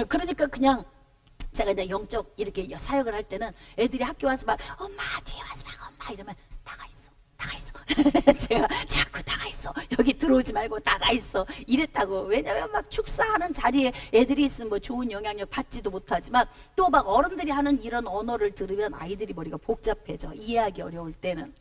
그러니까 그냥 제가 이제 영적 이렇게 사역을 할 때는 애들이 학교 와서 막 엄마 뒤에 와서 막 엄마 이러면 나가 있어. 제가 자꾸 나가 있어. 여기 들어오지 말고 나가 있어. 이랬다고. 왜냐면 막 축사하는 자리에 애들이 있으면 뭐 좋은 영향력 받지도 못하지만 또 막 어른들이 하는 이런 언어를 들으면 아이들이 머리가 복잡해져. 이해하기 어려울 때는.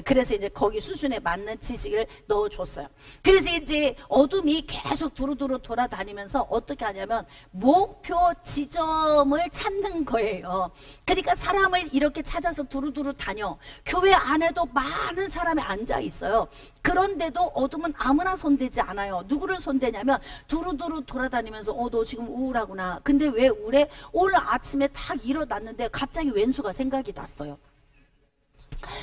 그래서 이제 거기 수준에 맞는 지식을 넣어줬어요. 그래서 이제 어둠이 계속 두루두루 돌아다니면서 어떻게 하냐면 목표 지점을 찾는 거예요. 그러니까 사람을 이렇게 찾아서 두루두루 다녀. 교회 안에도 많은 사람이 앉아 있어요. 그런데도 어둠은 아무나 손대지 않아요. 누구를 손대냐면 두루두루 돌아다니면서 너 지금 우울하구나. 근데 왜 우울해? 오늘 아침에 딱 일어났는데 갑자기 왼수가 생각이 났어요.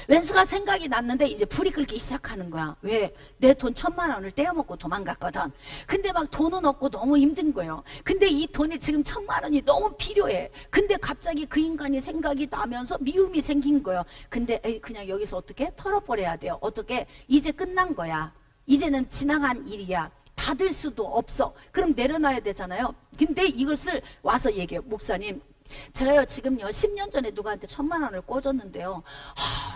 왼수가 생각이 났는데 이제 불이 끓기 시작하는 거야. 왜? 내 돈 1,000만 원을 떼어먹고 도망갔거든. 근데 막 돈은 없고 너무 힘든 거예요. 근데 이 돈이 지금 1,000만 원이 너무 필요해. 근데 갑자기 그 인간이 생각이 나면서 미움이 생긴 거예요. 근데 그냥 여기서 어떻게 털어버려야 돼요. 어떻게? 이제 끝난 거야. 이제는 지나간 일이야. 받을 수도 없어. 그럼 내려놔야 되잖아요. 근데 이것을 와서 얘기해요. 목사님, 제가요 지금요 10년 전에 누구한테 1,000만 원을 꿔줬는데요.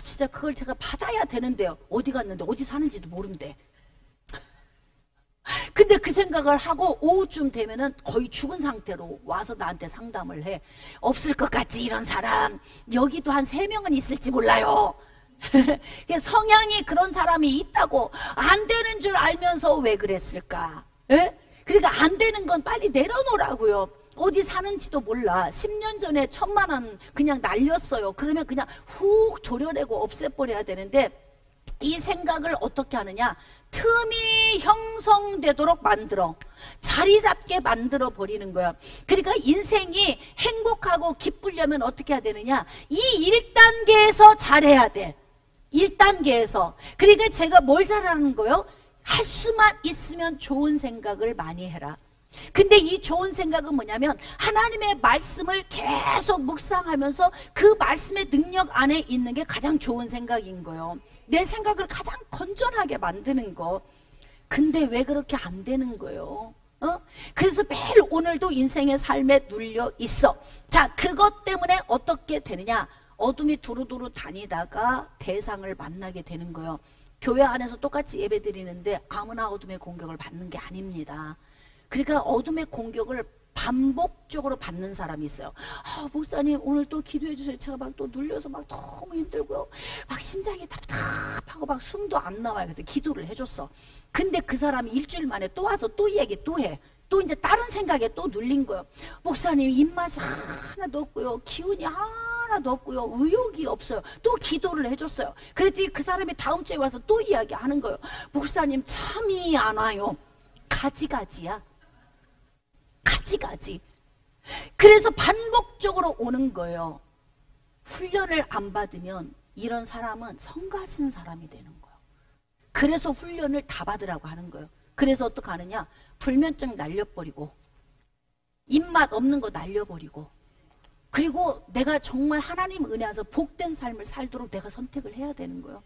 진짜 그걸 제가 받아야 되는데요. 어디 갔는데 어디 사는지도 모른대. 근데 그 생각을 하고 오후쯤 되면은 거의 죽은 상태로 와서 나한테 상담을 해. 없을 것 같지 이런 사람. 여기도 한 3명은 있을지 몰라요. 성향이 그런 사람이 있다고. 안 되는 줄 알면서 왜 그랬을까? 에? 그러니까 안 되는 건 빨리 내려놓으라고요. 어디 사는지도 몰라. 10년 전에 1,000만 원 그냥 날렸어요. 그러면 그냥 훅 도려내고 없애버려야 되는데 이 생각을 어떻게 하느냐? 틈이 형성되도록 만들어. 자리 잡게 만들어 버리는 거야. 그러니까 인생이 행복하고 기쁘려면 어떻게 해야 되느냐? 이 1단계에서 잘해야 돼. 1단계에서. 그러니까 제가 뭘 잘하는 거요? 할 수만 있으면 좋은 생각을 많이 해라. 근데 이 좋은 생각은 뭐냐면 하나님의 말씀을 계속 묵상하면서 그 말씀의 능력 안에 있는 게 가장 좋은 생각인 거예요. 내 생각을 가장 건전하게 만드는 거. 근데 왜 그렇게 안 되는 거예요? 그래서 매일 오늘도 인생의 삶에 눌려 있어. 자, 그것 때문에 어떻게 되느냐? 어둠이 두루두루 다니다가 대상을 만나게 되는 거예요. 교회 안에서 똑같이 예배 드리는데 아무나 어둠의 공격을 받는 게 아닙니다. 그러니까 어둠의 공격을 반복적으로 받는 사람이 있어요. 목사님 오늘 또 기도해 주세요. 제가 막 또 눌려서 막 너무 힘들고요. 막 심장이 답답하고 막 숨도 안 나와요. 그래서 기도를 해줬어. 근데 그 사람이 일주일 만에 또 와서 또 얘기 또 해. 또 이제 다른 생각에 또 눌린 거예요. 목사님 입맛이 하나도 없고요. 기운이 하나도 없고요. 의욕이 없어요. 또 기도를 해줬어요. 그랬더니 그 사람이 다음 주에 와서 또 이야기하는 거예요. 목사님 잠이 안 와요. 가지가지야. 가지가지. 그래서 반복적으로 오는 거예요. 훈련을 안 받으면 이런 사람은 성가신 사람이 되는 거예요. 그래서 훈련을 다 받으라고 하는 거예요. 그래서 어떻게 하느냐? 불면증 날려버리고 입맛 없는 거 날려버리고 그리고 내가 정말 하나님 은혜 안에서 복된 삶을 살도록 내가 선택을 해야 되는 거예요.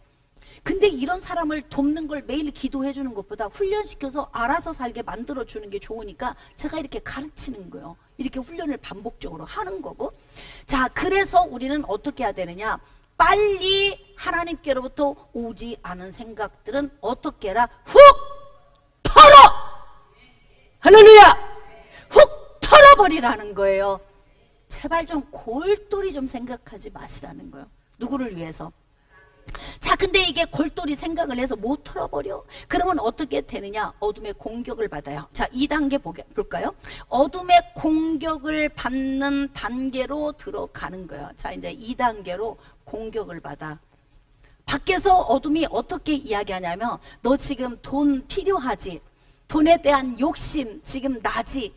근데 이런 사람을 돕는 걸 매일 기도해 주는 것보다 훈련시켜서 알아서 살게 만들어 주는 게 좋으니까 제가 이렇게 가르치는 거예요. 이렇게 훈련을 반복적으로 하는 거고. 자, 그래서 우리는 어떻게 해야 되느냐? 빨리 하나님께로부터 오지 않은 생각들은 어떻게 해라? 훅 털어! 할렐루야! 훅 털어버리라는 거예요. 제발 좀 골똘히 좀 생각하지 마시라는 거예요. 누구를 위해서? 자, 근데 이게 골똘히 생각을 해서 못 털어버려. 그러면 어떻게 되느냐? 어둠의 공격을 받아요. 자, 2단계 볼까요? 어둠의 공격을 받는 단계로 들어가는 거예요. 자, 이제 2단계로 공격을 받아. 밖에서 어둠이 어떻게 이야기하냐면 너 지금 돈 필요하지? 돈에 대한 욕심 지금 나지?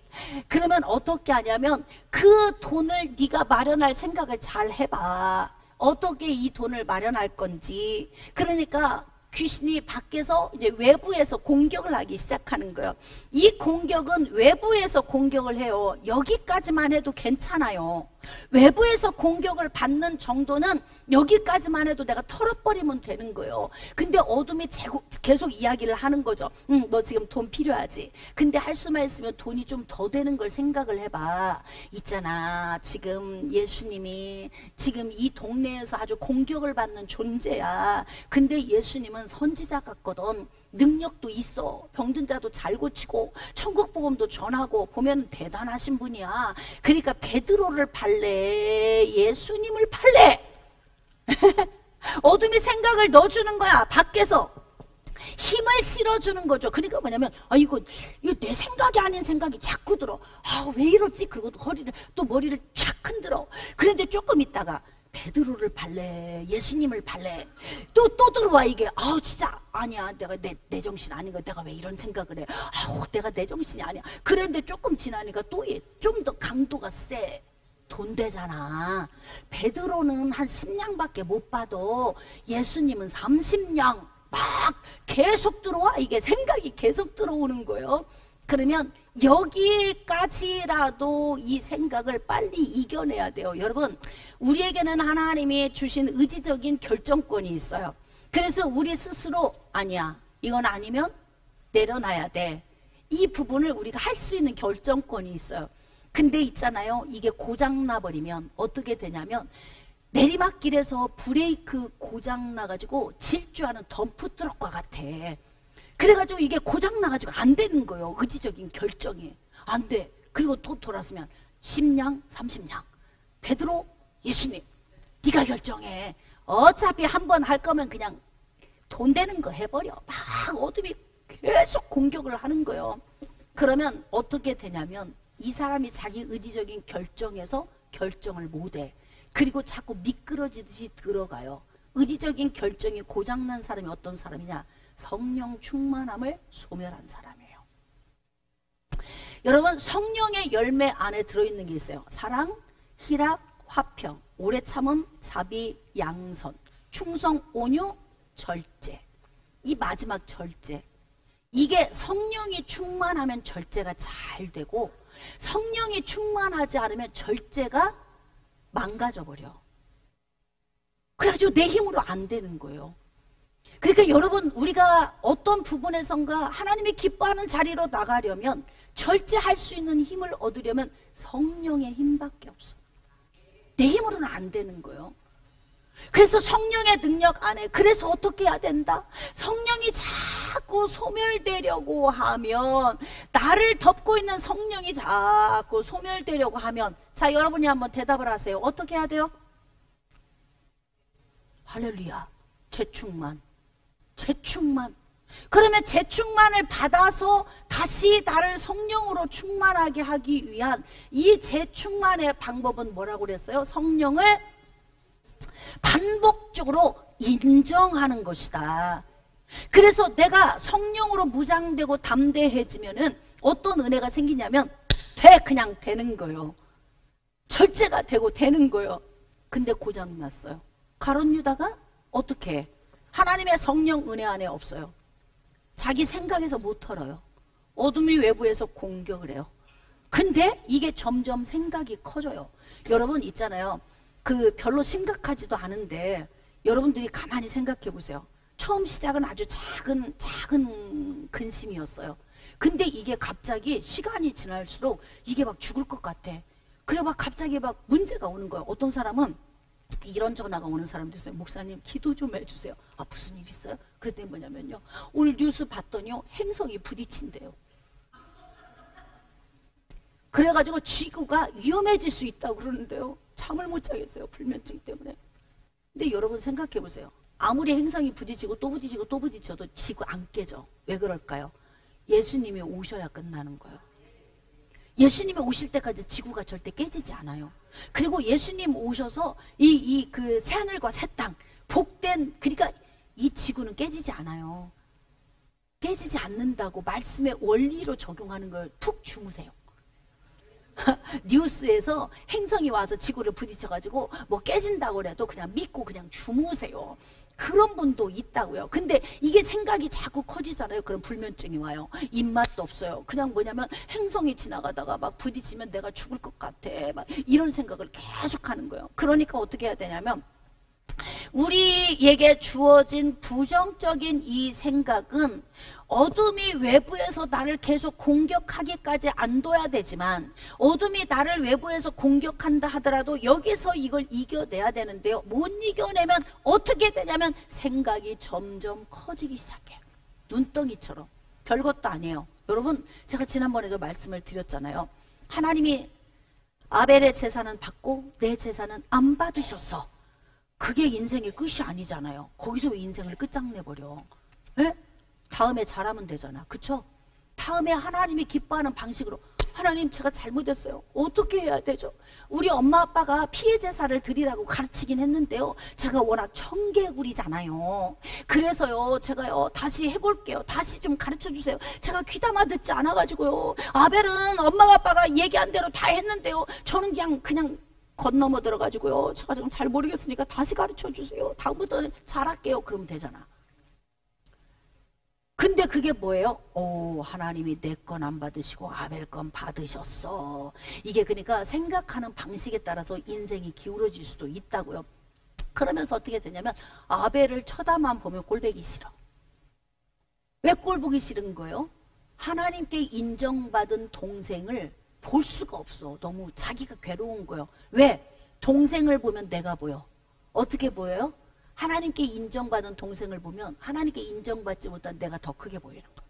그러면 어떻게 하냐면 그 돈을 네가 마련할 생각을 잘 해봐. 어떻게 이 돈을 마련할 건지. 그러니까 귀신이 밖에서 이제 외부에서 공격을 하기 시작하는 거예요. 이 공격은 외부에서 공격을 해요. 여기까지만 해도 괜찮아요. 외부에서 공격을 받는 정도는 여기까지만 해도 내가 털어버리면 되는 거예요. 근데 어둠이 계속 이야기를 하는 거죠. 너 지금 돈 필요하지? 근데 할 수만 있으면 돈이 좀 더 되는 걸 생각을 해봐. 있잖아, 지금 예수님이 지금 이 동네에서 아주 공격을 받는 존재야. 근데 예수님은 선지자 같거든. 능력도 있어. 병든 자도 잘 고치고 천국 복음도 전하고 보면 대단하신 분이야. 그러니까 베드로를 팔래? 예수님을 팔래? 어둠이 생각을 넣어주는 거야. 밖에서 힘을 실어주는 거죠. 그러니까 뭐냐면 이거 내 생각이 아닌 생각이 자꾸 들어. 왜 이러지? 그리고 또 머리를 촥 흔들어. 그런데 조금 있다가 베드로를 팔래? 예수님을 팔래? 또 들어와 이게. 진짜 아니야. 내가 내 정신 아닌 거. 내가 왜 이런 생각을 해? 내가 내 정신이 아니야. 그런데 조금 지나니까 또 좀 더 강도가 세. 돈 되잖아. 베드로는 한 10냥밖에 못 받아. 예수님은 30냥. 막 계속 들어와. 이게 생각이 계속 들어오는 거예요. 그러면 여기까지라도 이 생각을 빨리 이겨내야 돼요. 여러분, 우리에게는 하나님이 주신 의지적인 결정권이 있어요. 그래서 우리 스스로 아니야, 이건 아니면 내려놔야 돼. 이 부분을 우리가 할 수 있는 결정권이 있어요. 근데 있잖아요, 이게 고장나버리면 어떻게 되냐면 내리막길에서 브레이크 고장나가지고 질주하는 덤프트럭과 같아. 그래가지고 이게 고장나가지고 안 되는 거예요. 의지적인 결정이 안 돼. 그리고 또 돌아서면 10냥 30냥 베드로 예수님 네가 결정해. 어차피 한 번 할 거면 그냥 돈 되는 거 해버려. 막 어둠이 계속 공격을 하는 거예요. 그러면 어떻게 되냐면 이 사람이 자기 의지적인 결정에서 결정을 못해. 그리고 자꾸 미끄러지듯이 들어가요. 의지적인 결정이 고장난 사람이 어떤 사람이냐? 성령 충만함을 소멸한 사람이에요. 여러분, 성령의 열매 안에 들어있는 게 있어요. 사랑, 희락, 화평, 오래 참음, 자비, 양선, 충성, 온유, 절제. 이 마지막 절제. 이게 성령이 충만하면 절제가 잘 되고 성령이 충만하지 않으면 절제가 망가져버려. 그래가지고 내 힘으로 안 되는 거예요. 그러니까 여러분, 우리가 어떤 부분에선가 하나님이 기뻐하는 자리로 나가려면 절제할 수 있는 힘을 얻으려면 성령의 힘밖에 없어. 내 힘으로는 안 되는 거예요. 그래서 성령의 능력 안에, 그래서 어떻게 해야 된다? 성령이 자꾸 소멸되려고 하면, 나를 덮고 있는 성령이 자꾸 소멸되려고 하면, 자, 여러분이 한번 대답을 하세요. 어떻게 해야 돼요? 할렐루야. 재충만. 그러면 재충만을 받아서 다시 나를 성령으로 충만하게 하기 위한 이 재충만의 방법은 뭐라고 그랬어요? 성령을 반복적으로 인정하는 것이다. 그래서 내가 성령으로 무장되고 담대해지면은 어떤 은혜가 생기냐면 그냥 되는 거예요. 절제가 되고 되는 거예요. 근데 고장났어요. 가룟 유다가 어떻게 해? 하나님의 성령 은혜 안에 없어요. 자기 생각에서 못 털어요. 어둠이 외부에서 공격을 해요. 근데 이게 점점 생각이 커져요. 여러분 있잖아요, 별로 심각하지도 않은데 여러분들이 가만히 생각해 보세요. 처음 시작은 아주 작은 근심이었어요. 근데 이게 갑자기 시간이 지날수록 이게 막 죽을 것 같아. 그래 막 갑자기 막 문제가 오는 거예요. 어떤 사람은 이런 전화가 오는 사람도 있어요. 목사님 기도 좀 해주세요. 무슨 일 있어요? 그랬더니 뭐냐면요, 오늘 뉴스 봤더니요, 행성이 부딪힌대요. 그래가지고 지구가 위험해질 수 있다고 그러는데요, 잠을 못 자겠어요. 불면증 때문에. 근데 여러분 생각해 보세요. 아무리 행성이 부딪히고 또 부딪히고 또 부딪혀도 지구 안 깨져. 왜 그럴까요? 예수님이 오셔야 끝나는 거예요. 예수님이 오실 때까지 지구가 절대 깨지지 않아요. 그리고 예수님 오셔서 그 새하늘과 새 땅 복된, 그러니까 이 지구는 깨지지 않아요. 깨지지 않는다고 말씀의 원리로 적용하는 걸 푹 주무세요. 뉴스에서 행성이 와서 지구를 부딪혀가지고 뭐 깨진다고 해도 그냥 믿고 그냥 주무세요. 그런 분도 있다고요. 근데 이게 생각이 자꾸 커지잖아요. 그럼 불면증이 와요. 입맛도 없어요. 그냥 뭐냐면 행성이 지나가다가 막 부딪히면 내가 죽을 것 같아. 막 이런 생각을 계속 하는 거예요. 그러니까 어떻게 해야 되냐면 우리에게 주어진 부정적인 이 생각은 어둠이 외부에서 나를 계속 공격하기까지 안 둬야 되지만 어둠이 나를 외부에서 공격한다 하더라도 여기서 이걸 이겨내야 되는데요. 못 이겨내면 어떻게 되냐면 생각이 점점 커지기 시작해요. 눈덩이처럼. 별것도 아니에요. 여러분 제가 지난번에도 말씀을 드렸잖아요. 하나님이 아벨의 제사는 받고 내 제사는 안 받으셨어. 그게 인생의 끝이 아니잖아요. 거기서 왜 인생을 끝장내버려? 에? 다음에 잘하면 되잖아. 그쵸? 다음에 하나님이 기뻐하는 방식으로 하나님 제가 잘못했어요. 어떻게 해야 되죠? 우리 엄마 아빠가 피해 제사를 드리라고 가르치긴 했는데요. 제가 워낙 청개구리잖아요. 그래서요 제가요 다시 해볼게요. 다시 좀 가르쳐주세요. 제가 귀담아 듣지 않아가지고요. 아벨은 엄마 아빠가 얘기한 대로 다 했는데요. 저는 그냥 건너머 들어가지고요. 제가 지금 잘 모르겠으니까 다시 가르쳐주세요. 다음부터는 잘할게요. 그러면 되잖아. 근데 그게 뭐예요? 오, 하나님이 내 건 안 받으시고 아벨 건 받으셨어. 이게 그러니까 생각하는 방식에 따라서 인생이 기울어질 수도 있다고요. 그러면서 어떻게 되냐면 아벨을 쳐다만 보면 꼴보기 싫어. 왜 꼴보기 싫은 거예요? 하나님께 인정받은 동생을 볼 수가 없어. 너무 자기가 괴로운 거예요. 왜? 동생을 보면 내가 보여. 어떻게 보여요? 하나님께 인정받은 동생을 보면 하나님께 인정받지 못한 내가 더 크게 보이는 거예요.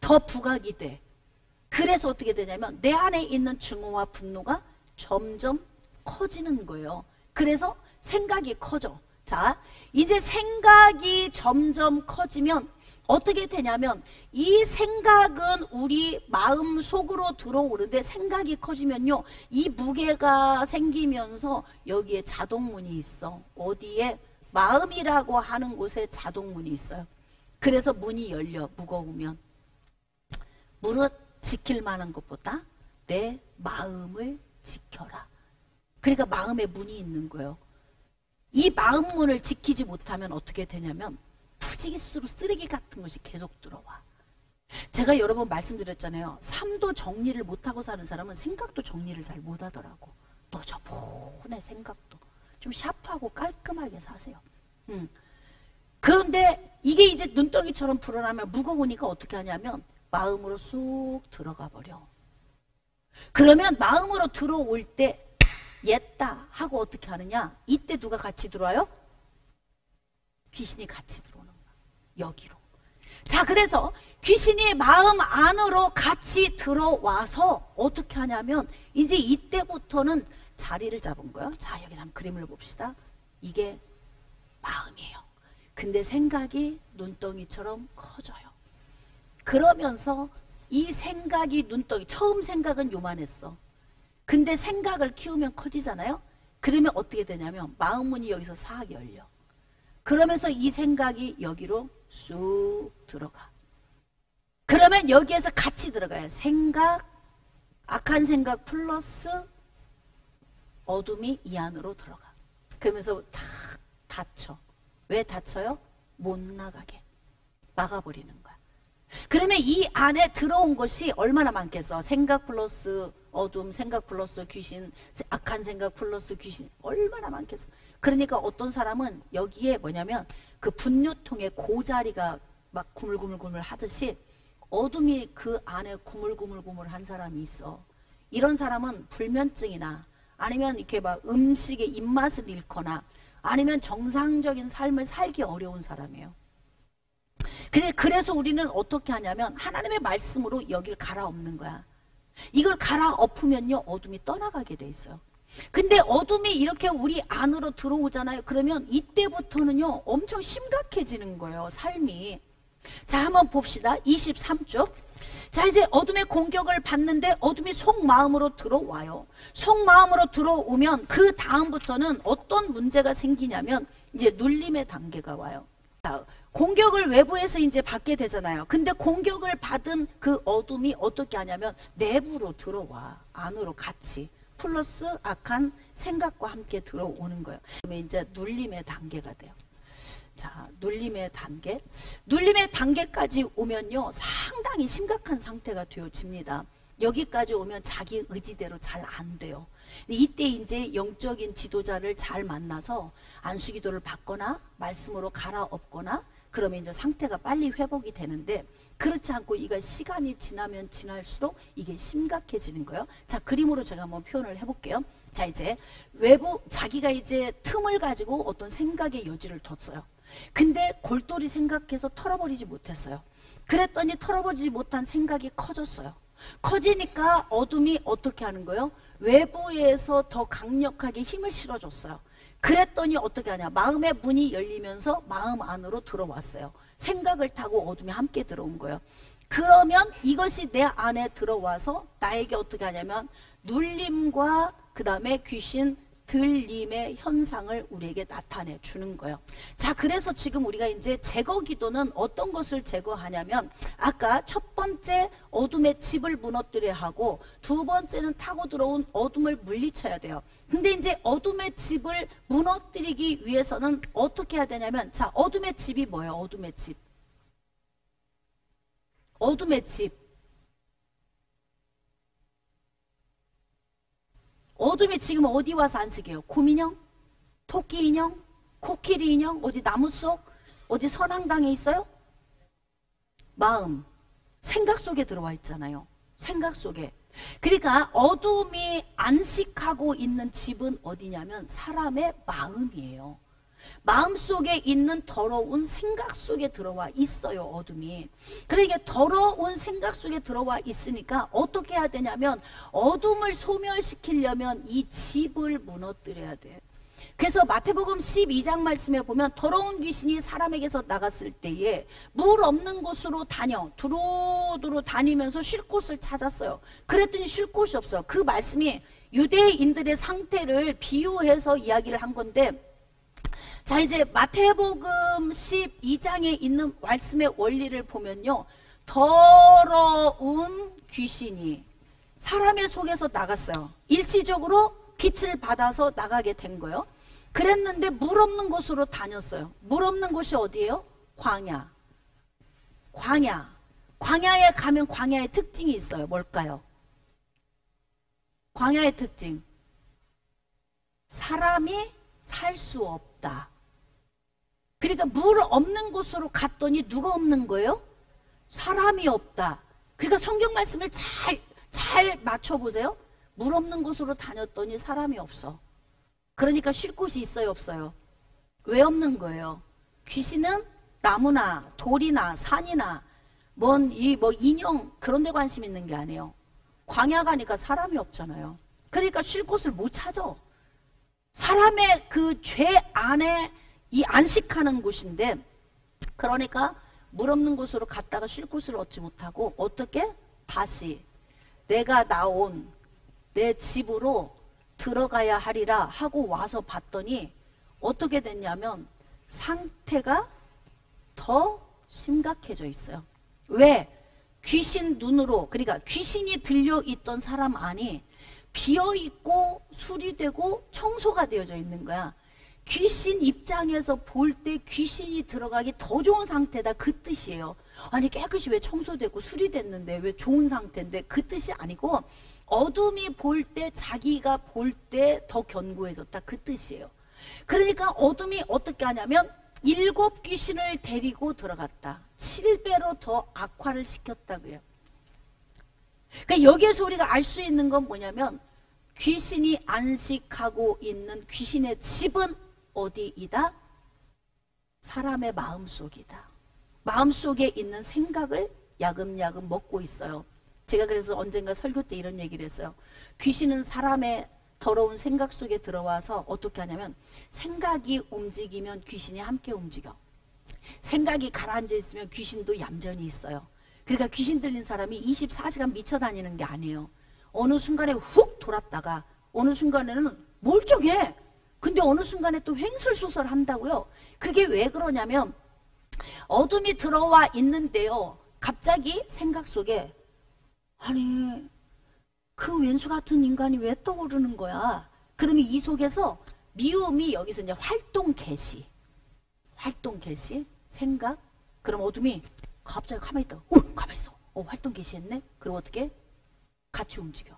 더 부각이 돼. 그래서 어떻게 되냐면 내 안에 있는 증오와 분노가 점점 커지는 거예요. 그래서 생각이 커져. 자, 이제 생각이 점점 커지면 어떻게 되냐면 이 생각은 우리 마음 속으로 들어오는데 생각이 커지면요 이 무게가 생기면서 여기에 자동문이 있어. 어디에? 마음이라고 하는 곳에 자동문이 있어요. 그래서 문이 열려. 무거우면 무릇 지킬 만한 것보다 내 마음을 지켜라. 그러니까 마음에 문이 있는 거예요. 이 마음 문을 지키지 못하면 어떻게 되냐면 푸지기수로 쓰레기 같은 것이 계속 들어와. 제가 여러 번 말씀드렸잖아요. 삶도 정리를 못하고 사는 사람은 생각도 정리를 잘 못하더라고. 또 저분의 생각도 좀 샤프하고 깔끔하게 사세요. 그런데 이게 이제 눈덩이처럼 불어나면 무거우니까 어떻게 하냐면 마음으로 쑥 들어가 버려. 그러면 마음으로 들어올 때 옛다 하고 어떻게 하느냐? 이때 누가 같이 들어와요? 귀신이 같이 들어오는 거야. 여기로. 자, 그래서 귀신이 마음 안으로 같이 들어와서 어떻게 하냐면 이제 이때부터는 자리를 잡은 거야. 자, 여기서 한번 그림을 봅시다. 이게 마음이에요. 근데 생각이 눈덩이처럼 커져요. 그러면서 이 생각이 눈덩이, 처음 생각은 요만했어. 근데 생각을 키우면 커지잖아요. 그러면 어떻게 되냐면 마음 문이 여기서 싹 열려. 그러면서 이 생각이 여기로 쑥 들어가. 그러면 여기에서 같이 들어가요. 생각, 악한 생각 플러스 어둠이 이 안으로 들어가. 그러면서 탁 닫혀. 왜 닫혀요? 못 나가게 막아버리는 거야. 그러면 이 안에 들어온 것이 얼마나 많겠어? 생각 플러스 어둠, 생각 플러스 귀신, 악한 생각 플러스 귀신, 얼마나 많겠어? 그러니까 어떤 사람은 여기에 뭐냐면 그 분뇨통의 고자리가 막 구물구물구물 하듯이 어둠이 그 안에 구물구물구물 한 사람이 있어. 이런 사람은 불면증이나 아니면 이렇게 막 음식의 입맛을 잃거나 아니면 정상적인 삶을 살기 어려운 사람이에요. 그래서 우리는 어떻게 하냐면 하나님의 말씀으로 여기를 갈아엎는 거야. 이걸 갈아엎으면요 어둠이 떠나가게 돼 있어요. 근데 어둠이 이렇게 우리 안으로 들어오잖아요. 그러면 이때부터는요 엄청 심각해지는 거예요, 삶이. 자, 한번 봅시다. 23쪽. 자, 이제 어둠의 공격을 받는데 어둠이 속마음으로 들어와요. 속마음으로 들어오면 그 다음부터는 어떤 문제가 생기냐면 이제 눌림의 단계가 와요. 자, 공격을 외부에서 이제 받게 되잖아요. 근데 공격을 받은 그 어둠이 어떻게 하냐면 내부로 들어와. 안으로 같이. 플러스 악한 생각과 함께 들어오는 거예요. 그러면 이제 눌림의 단계가 돼요. 자, 눌림의 단계. 눌림의 단계까지 오면요, 상당히 심각한 상태가 되어집니다. 여기까지 오면 자기 의지대로 잘 안 돼요. 이때 이제 영적인 지도자를 잘 만나서 안수기도를 받거나 말씀으로 갈아엎거나 그러면 이제 상태가 빨리 회복이 되는데, 그렇지 않고 이가 시간이 지나면 지날수록 이게 심각해지는 거예요. 자, 그림으로 제가 한번 표현을 해볼게요. 자, 이제 외부 자기가 이제 틈을 가지고 어떤 생각의 여지를 뒀어요. 근데 골똘히 생각해서 털어버리지 못했어요. 그랬더니 털어버리지 못한 생각이 커졌어요. 커지니까 어둠이 어떻게 하는 거예요? 외부에서 더 강력하게 힘을 실어줬어요. 그랬더니 어떻게 하냐? 마음의 문이 열리면서 마음 안으로 들어왔어요. 생각을 타고 어둠이 함께 들어온 거예요. 그러면 이것이 내 안에 들어와서 나에게 어떻게 하냐면 눌림과 그 다음에 귀신 들림의 현상을 우리에게 나타내 주는 거예요. 자, 그래서 지금 우리가 이제 제거 기도는 어떤 것을 제거하냐면, 아까 첫 번째 어둠의 집을 무너뜨려야 하고, 두 번째는 타고 들어온 어둠을 물리쳐야 돼요. 근데 이제 어둠의 집을 무너뜨리기 위해서는 어떻게 해야 되냐면, 자, 어둠의 집이 뭐예요? 어둠의 집. 어둠의 집. 어둠이 지금 어디 와서 안식해요? 곰인형? 토끼 인형? 코끼리 인형? 어디 나무 속? 어디 선앙당에 있어요? 마음, 생각 속에 들어와 있잖아요. 생각 속에. 그러니까 어둠이 안식하고 있는 집은 어디냐면 사람의 마음이에요. 마음속에 있는 더러운 생각 속에 들어와 있어요, 어둠이. 그러니까 더러운 생각 속에 들어와 있으니까 어떻게 해야 되냐면 어둠을 소멸시키려면 이 집을 무너뜨려야 돼. 그래서 마태복음 12장 말씀에 보면 더러운 귀신이 사람에게서 나갔을 때에 물 없는 곳으로 두루두루 다니면서 쉴 곳을 찾았어요. 그랬더니 쉴 곳이 없어. 그 말씀이 유대인들의 상태를 비유해서 이야기를 한 건데, 자, 이제 마태복음 12장에 있는 말씀의 원리를 보면요, 더러운 귀신이 사람의 속에서 나갔어요. 일시적으로 빛을 받아서 나가게 된 거예요. 그랬는데 물 없는 곳으로 다녔어요. 물 없는 곳이 어디예요? 광야. 광야에 가면 광야의 특징이 있어요. 뭘까요? 광야의 특징. 사람이 살 수 없다. 그러니까 물 없는 곳으로 갔더니 누가 없는 거예요? 사람이 없다. 그러니까 성경 말씀을 잘 맞춰보세요. 물 없는 곳으로 다녔더니 사람이 없어. 그러니까 쉴 곳이 있어요, 없어요? 왜 없는 거예요? 귀신은 나무나 돌이나 산이나 뭐 인형 그런 데 관심 있는 게 아니에요. 광야 가니까 사람이 없잖아요. 그러니까 쉴 곳을 못 찾아. 사람의 그 죄 안에 이 안식하는 곳인데, 그러니까 물 없는 곳으로 갔다가 쉴 곳을 얻지 못하고 어떻게? 다시 내가 나온 내 집으로 들어가야 하리라 하고 와서 봤더니 어떻게 됐냐면 상태가 더 심각해져 있어요. 왜? 귀신 눈으로, 그러니까 귀신이 들려있던 사람 안이 비어있고 수리되고 청소가 되어져 있는 거야. 귀신 입장에서 볼 때 귀신이 들어가기 더 좋은 상태다, 그 뜻이에요. 아니 깨끗이 왜 청소되고 수리됐는데 왜 좋은 상태인데, 그 뜻이 아니고 어둠이 볼 때 자기가 볼 때 더 견고해졌다, 그 뜻이에요. 그러니까 어둠이 어떻게 하냐면 7 귀신을 데리고 들어갔다. 7배로 더 악화를 시켰다고요. 그러니까 여기에서 우리가 알 수 있는 건 뭐냐면 귀신이 안식하고 있는 귀신의 집은 어디이다? 사람의 마음속이다. 마음속에 있는 생각을 야금야금 먹고 있어요. 제가 그래서 언젠가 설교 때 이런 얘기를 했어요. 귀신은 사람의 더러운 생각 속에 들어와서 어떻게 하냐면 생각이 움직이면 귀신이 함께 움직여. 생각이 가라앉아 있으면 귀신도 얌전히 있어요. 그러니까 귀신 들린 사람이 24시간 미쳐 다니는 게 아니에요. 어느 순간에 훅 돌았다가 어느 순간에는 멀쩡해. 근데 어느 순간에 또 횡설수설 한다고요. 그게 왜 그러냐면 어둠이 들어와 있는데요, 갑자기 생각 속에 아니 그 왼수 같은 인간이 왜 떠오르는 거야. 그러면 이 속에서 미움이 여기서 이제 활동 개시. 활동 개시, 생각. 그럼 어둠이 갑자기 가만히 있다가 가만히 있어. 활동 개시했네? 그럼 어떻게? 같이 움직여.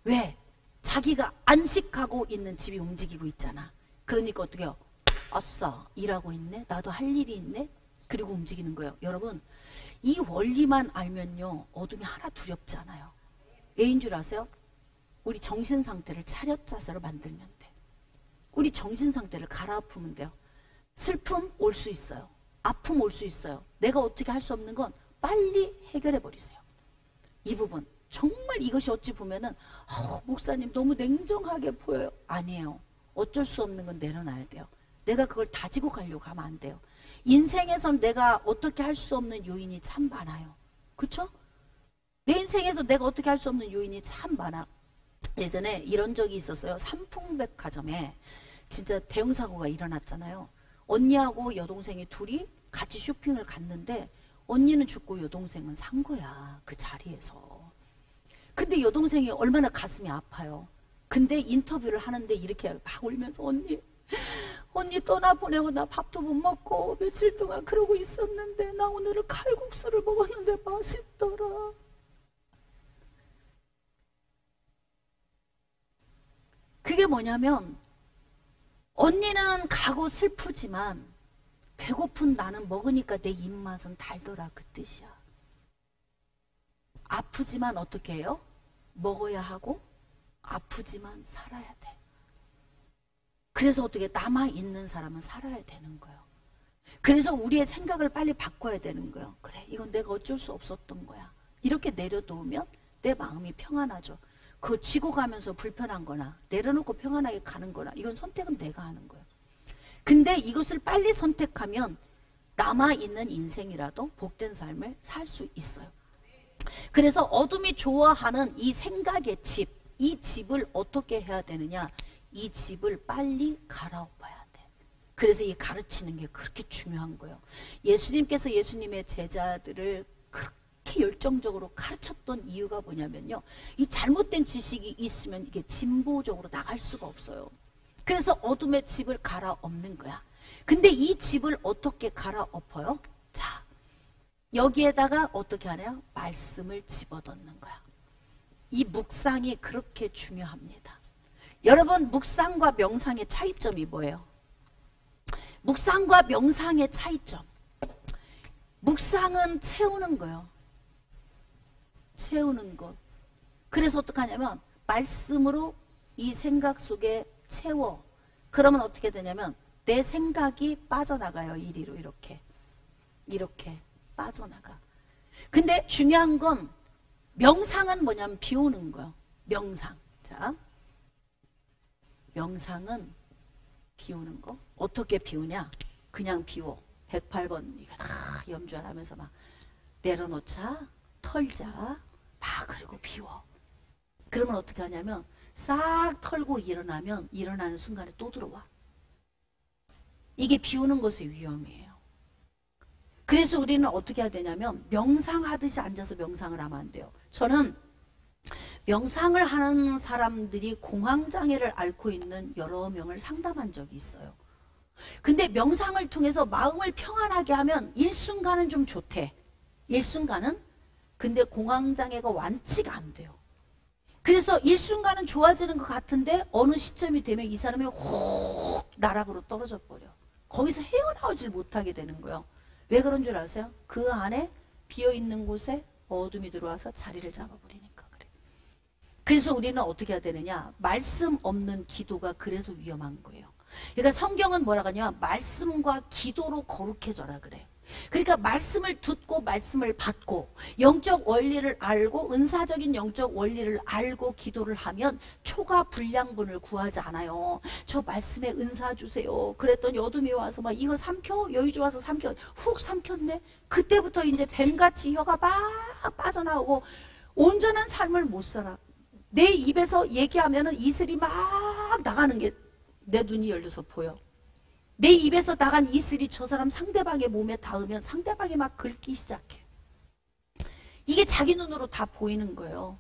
왜? 자기가 안식하고 있는 집이 움직이고 있잖아. 그러니까 어떻게 해요? 아싸, 일하고 있네? 나도 할 일이 있네? 그리고 움직이는 거예요. 여러분, 이 원리만 알면요, 어둠이 하나 두렵지 않아요. 왜인 줄 아세요? 우리 정신 상태를 차렷 자세로 만들면 돼. 우리 정신 상태를 갈아엎으면 돼요. 슬픔 올 수 있어요. 아픔 올 수 있어요. 내가 어떻게 할 수 없는 건 빨리 해결해 버리세요. 이 부분 정말 이것이 어찌 보면은 목사님 너무 냉정하게 보여요. 아니에요. 어쩔 수 없는 건 내려놔야 돼요. 내가 그걸 다지고 가려고 하면 안 돼요. 인생에선 내가 어떻게 할 수 없는 요인이 참 많아요. 그렇죠? 내 인생에서 내가 어떻게 할 수 없는 요인이 참 많아. 예전에 이런 적이 있었어요. 삼풍백화점에 진짜 대형 사고가 일어났잖아요. 언니하고 여동생이 둘이 같이 쇼핑을 갔는데 언니는 죽고 여동생은 산 거야. 그 자리에서. 근데 여동생이 얼마나 가슴이 아파요. 근데 인터뷰를 하는데 이렇게 막 울면서 언니 떠나보내고 나 밥도 못 먹고 며칠 동안 그러고 있었는데 나 오늘은 칼국수를 먹었는데 맛있더라. 그게 뭐냐면 언니는 가고 슬프지만 배고픈 나는 먹으니까 내 입맛은 달더라, 그 뜻이야. 아프지만 어떻게 해요? 먹어야 하고 아프지만 살아야 돼. 그래서 어떻게 남아있는 사람은 살아야 되는 거예요. 그래서 우리의 생각을 빨리 바꿔야 되는 거예요. 그래, 이건 내가 어쩔 수 없었던 거야. 이렇게 내려놓으면 내 마음이 평안하죠. 그거 지고 가면서 불편한 거나 내려놓고 평안하게 가는 거나 이건 선택은 내가 하는 거예요. 근데 이것을 빨리 선택하면 남아있는 인생이라도 복된 삶을 살 수 있어요. 그래서 어둠이 좋아하는 이 생각의 집, 이 집을 어떻게 해야 되느냐? 이 집을 빨리 갈아엎어야 돼. 그래서 이 가르치는 게 그렇게 중요한 거예요. 예수님께서 예수님의 제자들을 그렇게 열정적으로 가르쳤던 이유가 뭐냐면요, 이 잘못된 지식이 있으면 이게 진보적으로 나갈 수가 없어요. 그래서 어둠의 집을 갈아엎는 거야. 근데 이 집을 어떻게 갈아엎어요? 자, 여기에다가 어떻게 하나요? 말씀을 집어넣는 거야. 이 묵상이 그렇게 중요합니다. 여러분, 묵상과 명상의 차이점이 뭐예요? 묵상과 명상의 차이점. 묵상은 채우는 거예요. 채우는 것. 그래서 어떻게 하냐면 말씀으로 이 생각 속에 채워. 그러면 어떻게 되냐면 내 생각이 빠져나가요. 이리로 이렇게 빠져나가. 근데 중요한 건 명상은 뭐냐면 비우는 거예요. 명상. 자, 명상은 비우는 거. 어떻게 비우냐? 그냥 비워. 108번 이거 다 염주하면서 막 내려놓자, 털자, 막 그리고 비워. 그러면 어떻게 하냐면 싹 털고 일어나면 일어나는 순간에 또 들어와. 이게 비우는 것의 위험이에요. 그래서 우리는 어떻게 해야 되냐면 명상하듯이 앉아서 명상을 하면 안 돼요. 저는 명상을 하는 사람들이 공황장애를 앓고 있는 여러 명을 상담한 적이 있어요. 근데 명상을 통해서 마음을 평안하게 하면 일순간은 좀 좋대. 일순간은. 근데 공황장애가 완치가 안 돼요. 그래서 일순간은 좋아지는 것 같은데 어느 시점이 되면 이 사람이 훅 나락으로 떨어져 버려. 거기서 헤어나오질 못하게 되는 거예요. 왜 그런 줄 아세요? 그 안에 비어있는 곳에 어둠이 들어와서 자리를 잡아버리니까 그래. 그래서 우리는 어떻게 해야 되느냐? 말씀 없는 기도가 그래서 위험한 거예요. 그러니까 성경은 뭐라고 하냐? 말씀과 기도로 거룩해져라 그래. 그러니까 말씀을 듣고 말씀을 받고 영적 원리를 알고 은사적인 영적 원리를 알고 기도를 하면 초가 불량분을 구하지 않아요. 저 말씀에 은사 주세요. 그랬더니 어둠이 와서 막 이거 삼켜? 여의주 와서 삼켜. 훅 삼켰네. 그때부터 이제 뱀같이 혀가 막 빠져나오고 온전한 삶을 못 살아. 내 입에서 얘기하면은 이슬이 막 나가는 게 내 눈이 열려서 보여. 내 입에서 나간 이슬이 저 사람 상대방의 몸에 닿으면 상대방이 막 긁기 시작해. 이게 자기 눈으로 다 보이는 거예요.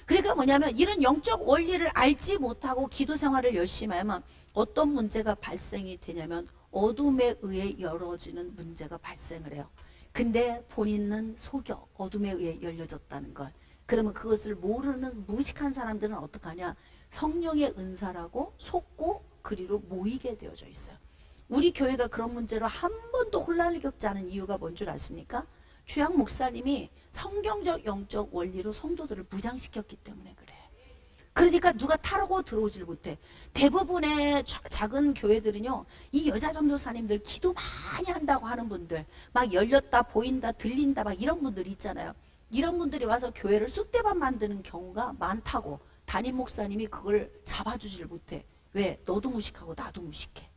그러니까 뭐냐면 이런 영적 원리를 알지 못하고 기도 생활을 열심히 하면 어떤 문제가 발생이 되냐면 어둠에 의해 열어지는 문제가 발생을 해요. 근데 본인은 속여 어둠에 의해 열려졌다는 걸. 그러면 그것을 모르는 무식한 사람들은 어떡하냐? 성령의 은사라고 속고 그리로 모이게 되어져 있어요. 우리 교회가 그런 문제로 한 번도 혼란을 겪지 않은 이유가 뭔 줄 아십니까? 주양 목사님이 성경적 영적 원리로 성도들을 무장시켰기 때문에 그래. 그러니까 누가 타라고 들어오질 못해. 대부분의 작은 교회들은요, 이 여자 전도사님들 기도 많이 한다고 하는 분들, 막 열렸다 보인다 들린다 막 이런 분들 있잖아요. 이런 분들이 와서 교회를 쑥대밭 만드는 경우가 많다고. 담임 목사님이 그걸 잡아주질 못해. 왜? 너도 무식하고 나도 무식해.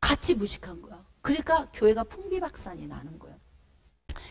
같이 무식한 거야. 그러니까 교회가 풍비박산이 나는 거예요.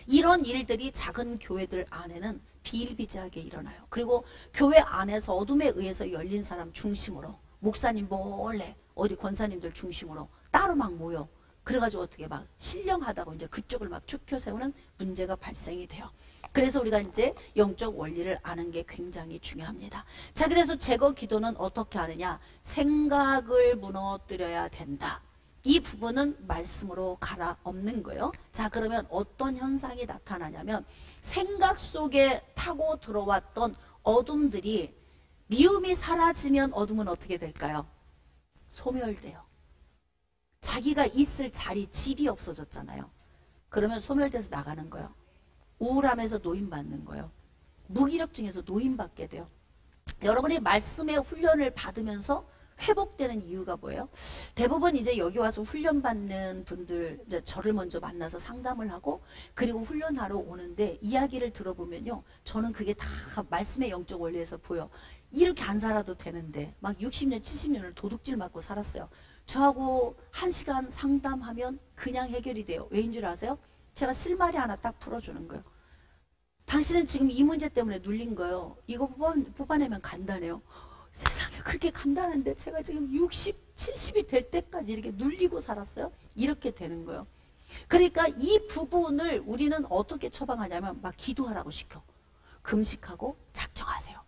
이런 일들이 작은 교회들 안에는 비일비재하게 일어나요. 그리고 교회 안에서 어둠에 의해서 열린 사람 중심으로, 목사님 몰래 어디 권사님들 중심으로 따로 막 모여. 그래가지고 어떻게 막 신령하다고 이제 그쪽을 막 축켜 세우는 문제가 발생이 돼요. 그래서 우리가 이제 영적 원리를 아는 게 굉장히 중요합니다. 자, 그래서 제거 기도는 어떻게 하느냐? 생각을 무너뜨려야 된다. 이 부분은 말씀으로 갈아엎는 거예요. 자, 그러면 어떤 현상이 나타나냐면 생각 속에 타고 들어왔던 어둠들이 미움이 사라지면 어둠은 어떻게 될까요? 소멸돼요. 자기가 있을 자리, 집이 없어졌잖아요. 그러면 소멸돼서 나가는 거예요. 우울함에서 노인받는 거예요. 무기력증에서 노인받게 돼요. 여러분이 말씀의 훈련을 받으면서 회복되는 이유가 뭐예요? 대부분 이제 여기 와서 훈련받는 분들, 이제 저를 먼저 만나서 상담을 하고 그리고 훈련하러 오는데 이야기를 들어보면요, 저는 그게 다 말씀의 영적 원리에서 보여. 이렇게 안 살아도 되는데 막 60년 70년을 도둑질 맞고 살았어요. 저하고 1시간 상담하면 그냥 해결이 돼요. 왜인 줄 아세요? 제가 실마리 하나 딱 풀어주는 거예요. 당신은 지금 이 문제 때문에 눌린 거예요. 이거 뽑아내면 간단해요. 세상에 그렇게 간단한데 제가 지금 60, 70이 될 때까지 이렇게 눌리고 살았어요. 이렇게 되는 거예요. 그러니까 이 부분을 우리는 어떻게 처방하냐면 막 기도하라고 시켜. 금식하고 작정하세요.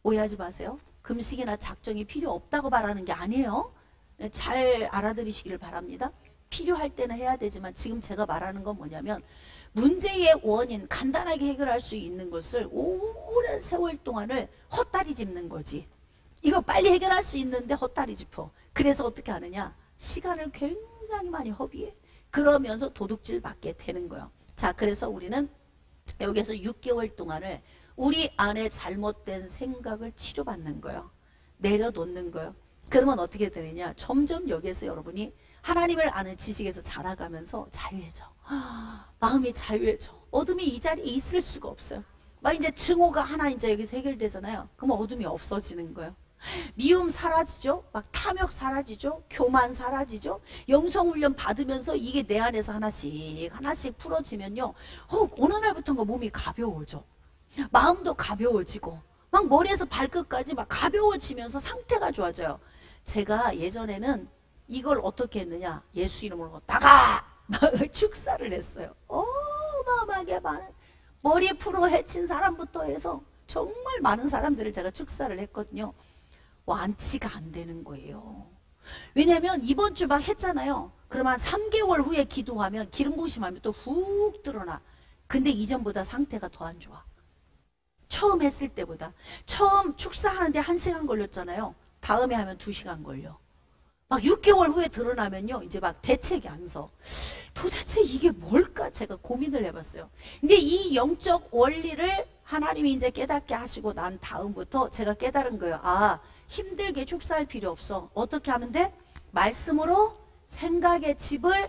오해하지 마세요. 금식이나 작정이 필요 없다고 말하는 게 아니에요. 잘 알아들으시기를 바랍니다. 필요할 때는 해야 되지만 지금 제가 말하는 건 뭐냐면 문제의 원인, 간단하게 해결할 수 있는 것을 오랜 세월 동안을 헛다리 짚는 거지. 이거 빨리 해결할 수 있는데 헛다리 짚어. 그래서 어떻게 하느냐? 시간을 굉장히 많이 허비해. 그러면서 도둑질 맞게 되는 거예요. 자, 그래서 우리는 여기서 6개월 동안을 우리 안에 잘못된 생각을 치료받는 거예요. 내려놓는 거예요. 그러면 어떻게 되느냐? 점점 여기에서 여러분이 하나님을 아는 지식에서 자라가면서 자유해져. 마음이 자유해져. 어둠이 이 자리에 있을 수가 없어요. 막 이제 증오가 하나 이제 여기서 해결되잖아요. 그러면 어둠이 없어지는 거예요. 미움 사라지죠. 막 탐욕 사라지죠. 교만 사라지죠. 영성훈련 받으면서 이게 내 안에서 하나씩 하나씩 풀어지면요, 어느 날부터인가 몸이 가벼워져. 마음도 가벼워지고 막 머리에서 발끝까지 막 가벼워지면서 상태가 좋아져요. 제가 예전에는 이걸 어떻게 했느냐? 예수 이름으로 나가! 막 축사를 했어요. 어마어마하게 많은 머리 풀어 헤친 사람부터 해서 정말 많은 사람들을 제가 축사를 했거든요. 완치가 안 되는 거예요. 왜냐면 이번 주 막 했잖아요. 그러면 3개월 후에 기도하면 기름 부으심하면 또 훅 드러나. 근데 이전보다 상태가 더 안 좋아. 처음 했을 때보다. 처음 축사하는데 1시간 걸렸잖아요. 다음에 하면 2시간 걸려. 막 6개월 후에 드러나면요, 이제 막 대책이 안 서. 도대체 이게 뭘까? 제가 고민을 해봤어요. 근데 이 영적 원리를 하나님이 이제 깨닫게 하시고 난 다음부터 제가 깨달은 거예요. 아, 힘들게 축사할 필요 없어. 어떻게 하면 돼? 말씀으로 생각의 집을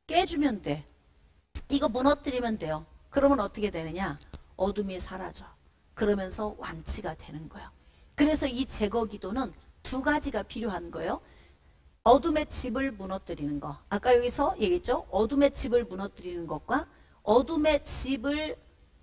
깨주면 돼. 이거 무너뜨리면 돼요. 그러면 어떻게 되느냐? 어둠이 사라져. 그러면서 완치가 되는 거예요. 그래서 이 제거 기도는 2가지가 필요한 거예요. 어둠의 집을 무너뜨리는 거. 아까 여기서 얘기했죠? 어둠의 집을 무너뜨리는 것과 어둠의 집을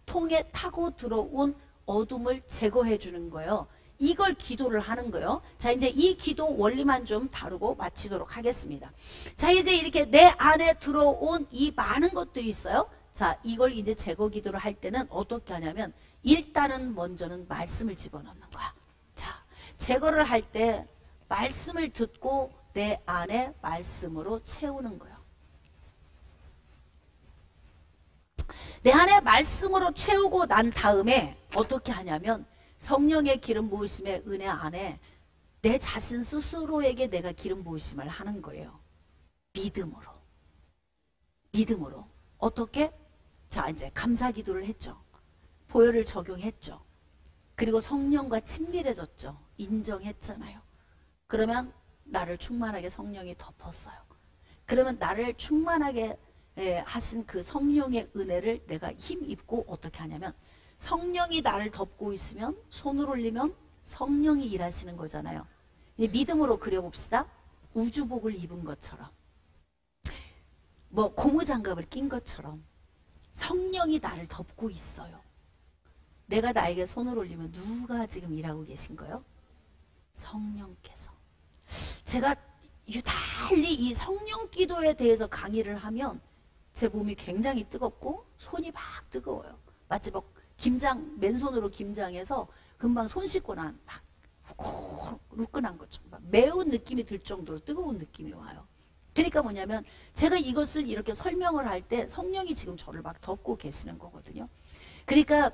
통해 타고 들어온 어둠을 제거해 주는 거예요. 이걸 기도를 하는 거예요. 자, 이제 이 기도 원리만 좀 다루고 마치도록 하겠습니다. 자, 이제 이렇게 내 안에 들어온 이 많은 것들이 있어요. 자, 이걸 이제 제거 기도를 할 때는 어떻게 하냐면 일단은 먼저는 말씀을 집어넣는 거야. 자, 제거를 할 때 말씀을 듣고 내 안에 말씀으로 채우는 거예요. 내 안에 말씀으로 채우고 난 다음에 어떻게 하냐면 성령의 기름 부으심의 은혜 안에 내 자신 스스로에게 내가 기름 부으심을 하는 거예요. 믿음으로. 믿음으로. 어떻게? 자, 이제 감사 기도를 했죠. 보혈을 적용했죠. 그리고 성령과 친밀해졌죠. 인정했잖아요. 그러면 나를 충만하게 성령이 덮었어요. 그러면 나를 충만하게 하신 그 성령의 은혜를 내가 힘입고 어떻게 하냐면 성령이 나를 덮고 있으면 손을 올리면 성령이 일하시는 거잖아요. 믿음으로 그려봅시다. 우주복을 입은 것처럼 뭐 고무장갑을 낀 것처럼 성령이 나를 덮고 있어요. 내가 나에게 손을 올리면 누가 지금 일하고 계신 거예요? 성령께서. 제가 유달리 이 성령 기도에 대해서 강의를 하면 제 몸이 굉장히 뜨겁고 손이 막 뜨거워요. 마치 막 김장, 맨손으로 김장해서 금방 손 씻고 난 막 후끈한 것처럼 막 매운 느낌이 들 정도로 뜨거운 느낌이 와요. 그러니까 뭐냐면 제가 이것을 이렇게 설명을 할 때 성령이 지금 저를 막 덮고 계시는 거거든요. 그러니까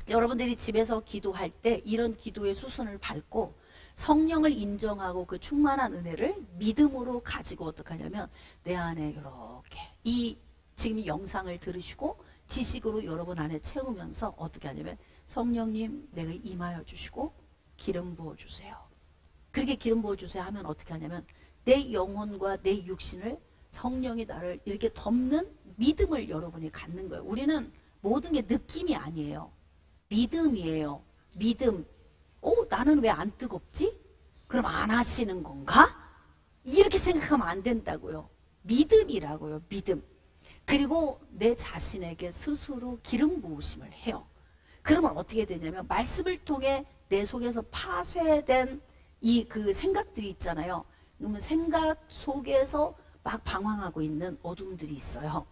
여러분들이 집에서 기도할 때 이런 기도의 수순을 밟고 성령을 인정하고 그 충만한 은혜를 믿음으로 가지고 어떻게 하냐면 내 안에 이렇게 이 지금 영상을 들으시고 지식으로 여러분 안에 채우면서 어떻게 하냐면 성령님 내가 임하여 주시고 기름 부어주세요. 그렇게 기름 부어주세요 하면 어떻게 하냐면 내 영혼과 내 육신을 성령이 나를 이렇게 덮는 믿음을 여러분이 갖는 거예요. 우리는 모든 게 느낌이 아니에요. 믿음이에요. 믿음. 나는 왜 안 뜨겁지? 그럼 안 하시는 건가? 이렇게 생각하면 안 된다고요. 믿음이라고요. 믿음. 그리고 내 자신에게 스스로 기름 부으심을 해요. 그러면 어떻게 되냐면 말씀을 통해 내 속에서 파쇄된 이 그 생각들이 있잖아요. 그러면 생각 속에서 막 방황하고 있는 어둠들이 있어요.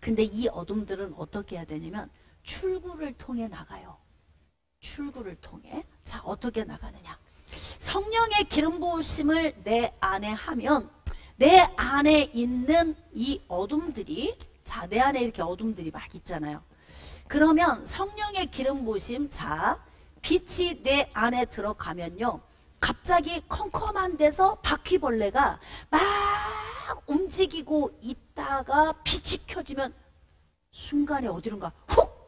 근데 이 어둠들은 어떻게 해야 되냐면 출구를 통해 나가요. 출구를 통해. 자, 어떻게 나가느냐? 성령의 기름 부으심을 내 안에 하면 내 안에 있는 이 어둠들이, 자, 내 안에 이렇게 어둠들이 막 있잖아요. 그러면 성령의 기름 부으심, 자, 빛이 내 안에 들어가면요, 갑자기 컴컴한 데서 바퀴벌레가 막 움직이고 있다가 빛이 켜지면 순간에 어디론가 훅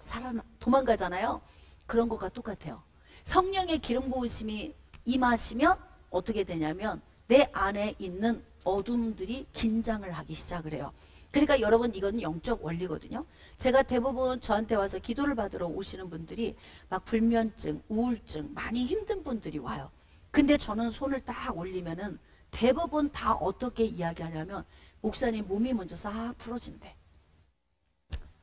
도망가잖아요. 그런 것과 똑같아요. 성령의 기름 부으심이 임하시면 어떻게 되냐면 내 안에 있는 어둠들이 긴장을 하기 시작을 해요. 그러니까 여러분 이건 영적 원리거든요. 제가 대부분 저한테 와서 기도를 받으러 오시는 분들이 막 불면증, 우울증, 많이 힘든 분들이 와요. 근데 저는 손을 딱 올리면은 대부분 다 어떻게 이야기하냐면 목사님 몸이 먼저 싹 풀어진대.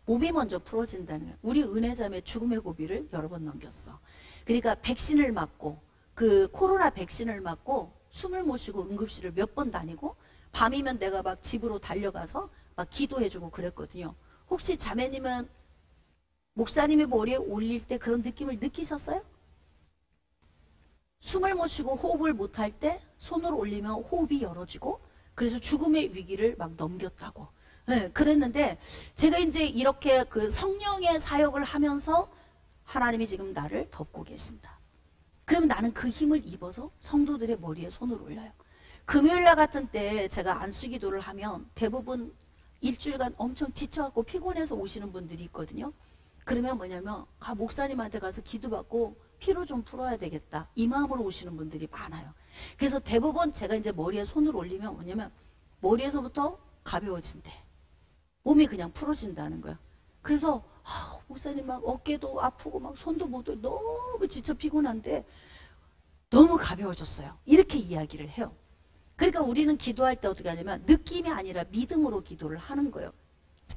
몸이 먼저 풀어진다는 거예요. 우리 은혜자매 죽음의 고비를 여러 번 넘겼어. 그러니까 백신을 맞고 그 코로나 백신을 맞고 숨을 못 쉬고 응급실을 몇 번 다니고 밤이면 내가 막 집으로 달려가서 막 기도해주고 그랬거든요. 혹시 자매님은 목사님의 머리에 올릴 때 그런 느낌을 느끼셨어요? 숨을 못 쉬고 호흡을 못 할 때 손을 올리면 호흡이 열어지고 그래서 죽음의 위기를 막 넘겼다고. 네, 그랬는데 제가 이제 이렇게 그 성령의 사역을 하면서 하나님이 지금 나를 덮고 계신다. 그럼 나는 그 힘을 입어서 성도들의 머리에 손을 올려요. 금요일날 같은 때 제가 안수기도를 하면 대부분 일주일간 엄청 지쳐갖고 피곤해서 오시는 분들이 있거든요. 그러면 뭐냐면 목사님한테 가서 기도받고 피로 좀 풀어야 되겠다. 이 마음으로 오시는 분들이 많아요. 그래서 대부분 제가 이제 머리에 손을 올리면 뭐냐면 머리에서부터 가벼워진대. 몸이 그냥 풀어진다는 거야. 그래서 목사님 막 어깨도 아프고 막 손도 못 들고 너무 지쳐 피곤한데 너무 가벼워졌어요. 이렇게 이야기를 해요. 그러니까 우리는 기도할 때 어떻게 하냐면 느낌이 아니라 믿음으로 기도를 하는 거예요.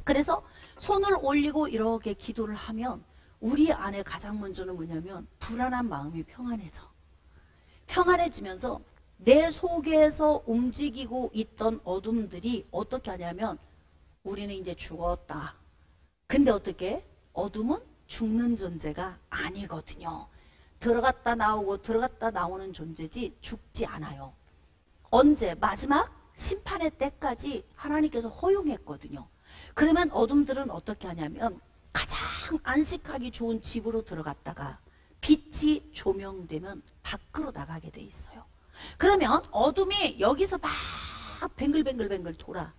그래서 손을 올리고 이렇게 기도를 하면 우리 안에 가장 먼저는 뭐냐면 불안한 마음이 평안해져. 평안해지면서 내 속에서 움직이고 있던 어둠들이 어떻게 하냐면 우리는 이제 죽었다. 근데 어떻게? 어둠은 죽는 존재가 아니거든요. 들어갔다 나오고 들어갔다 나오는 존재지 죽지 않아요. 언제? 마지막 심판의 때까지 하나님께서 허용했거든요. 그러면 어둠들은 어떻게 하냐면 가장 안식하기 좋은 집으로 들어갔다가 빛이 조명되면 밖으로 나가게 돼 있어요. 그러면 어둠이 여기서 막 뱅글뱅글뱅글 돌아.